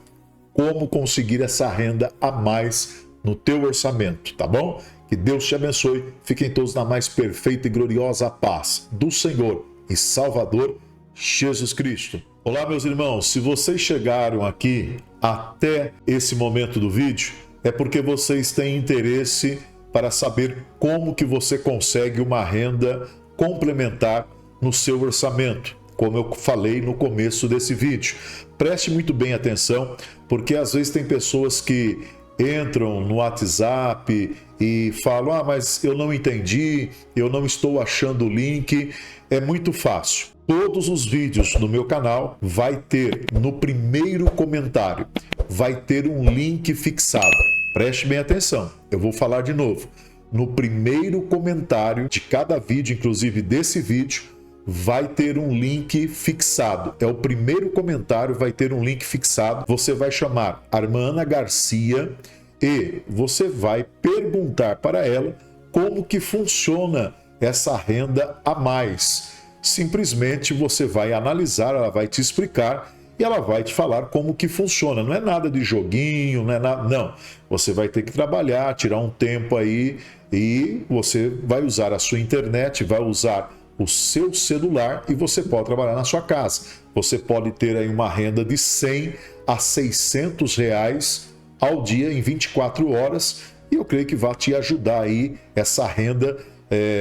como conseguir essa renda a mais no teu orçamento, tá bom? Que Deus te abençoe, fiquem todos na mais perfeita e gloriosa paz do Senhor e Salvador Jesus Cristo. Olá, meus irmãos, se vocês chegaram aqui até esse momento do vídeo, é porque vocês têm interesse para saber como que você consegue uma renda complementar no seu orçamento, como eu falei no começo desse vídeo. Preste muito bem atenção, porque às vezes tem pessoas que entram no WhatsApp e falam: mas eu não entendi, eu não estou achando o link. É muito fácil. Todos os vídeos no meu canal vai ter no primeiro comentário, vai ter um link fixado. Preste bem atenção, eu vou falar de novo. No primeiro comentário de cada vídeo, inclusive desse vídeo, vai ter um link fixado. É o primeiro comentário, vai ter um link fixado. Você vai chamar a irmã Ana Garcia e você vai perguntar para ela como que funciona essa renda a mais. Simplesmente você vai analisar, ela vai te explicar e ela vai te falar como que funciona. Não é nada de joguinho, não é nada, não. Você vai ter que trabalhar, tirar um tempo aí e você vai usar a sua internet, vai usar o seu celular e você pode trabalhar na sua casa. Você pode ter aí uma renda de 100 a 600 reais ao dia em 24 horas e eu creio que vai te ajudar aí essa renda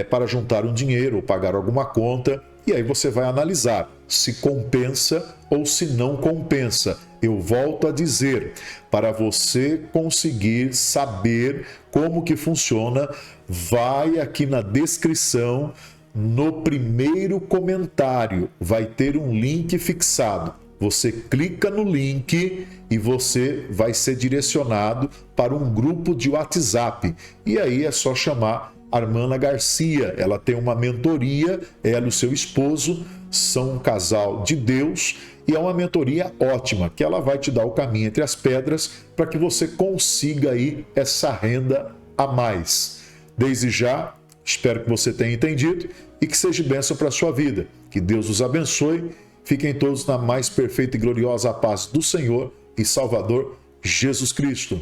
para juntar um dinheiro ou pagar alguma conta. E aí você vai analisar se compensa ou se não compensa. Eu volto a dizer, para você conseguir saber como que funciona, vai aqui na descrição, no primeiro comentário, vai ter um link fixado. Você clica no link e você vai ser direcionado para um grupo de WhatsApp. E aí é só chamar a irmã Ana Garcia. Ela tem uma mentoria, ela e o seu esposo são um casal de Deus e é uma mentoria ótima, que ela vai te dar o caminho entre as pedras para que você consiga aí essa renda a mais. Desde já, espero que você tenha entendido e que seja bênção para a sua vida. Que Deus os abençoe. Fiquem todos na mais perfeita e gloriosa paz do Senhor e Salvador Jesus Cristo.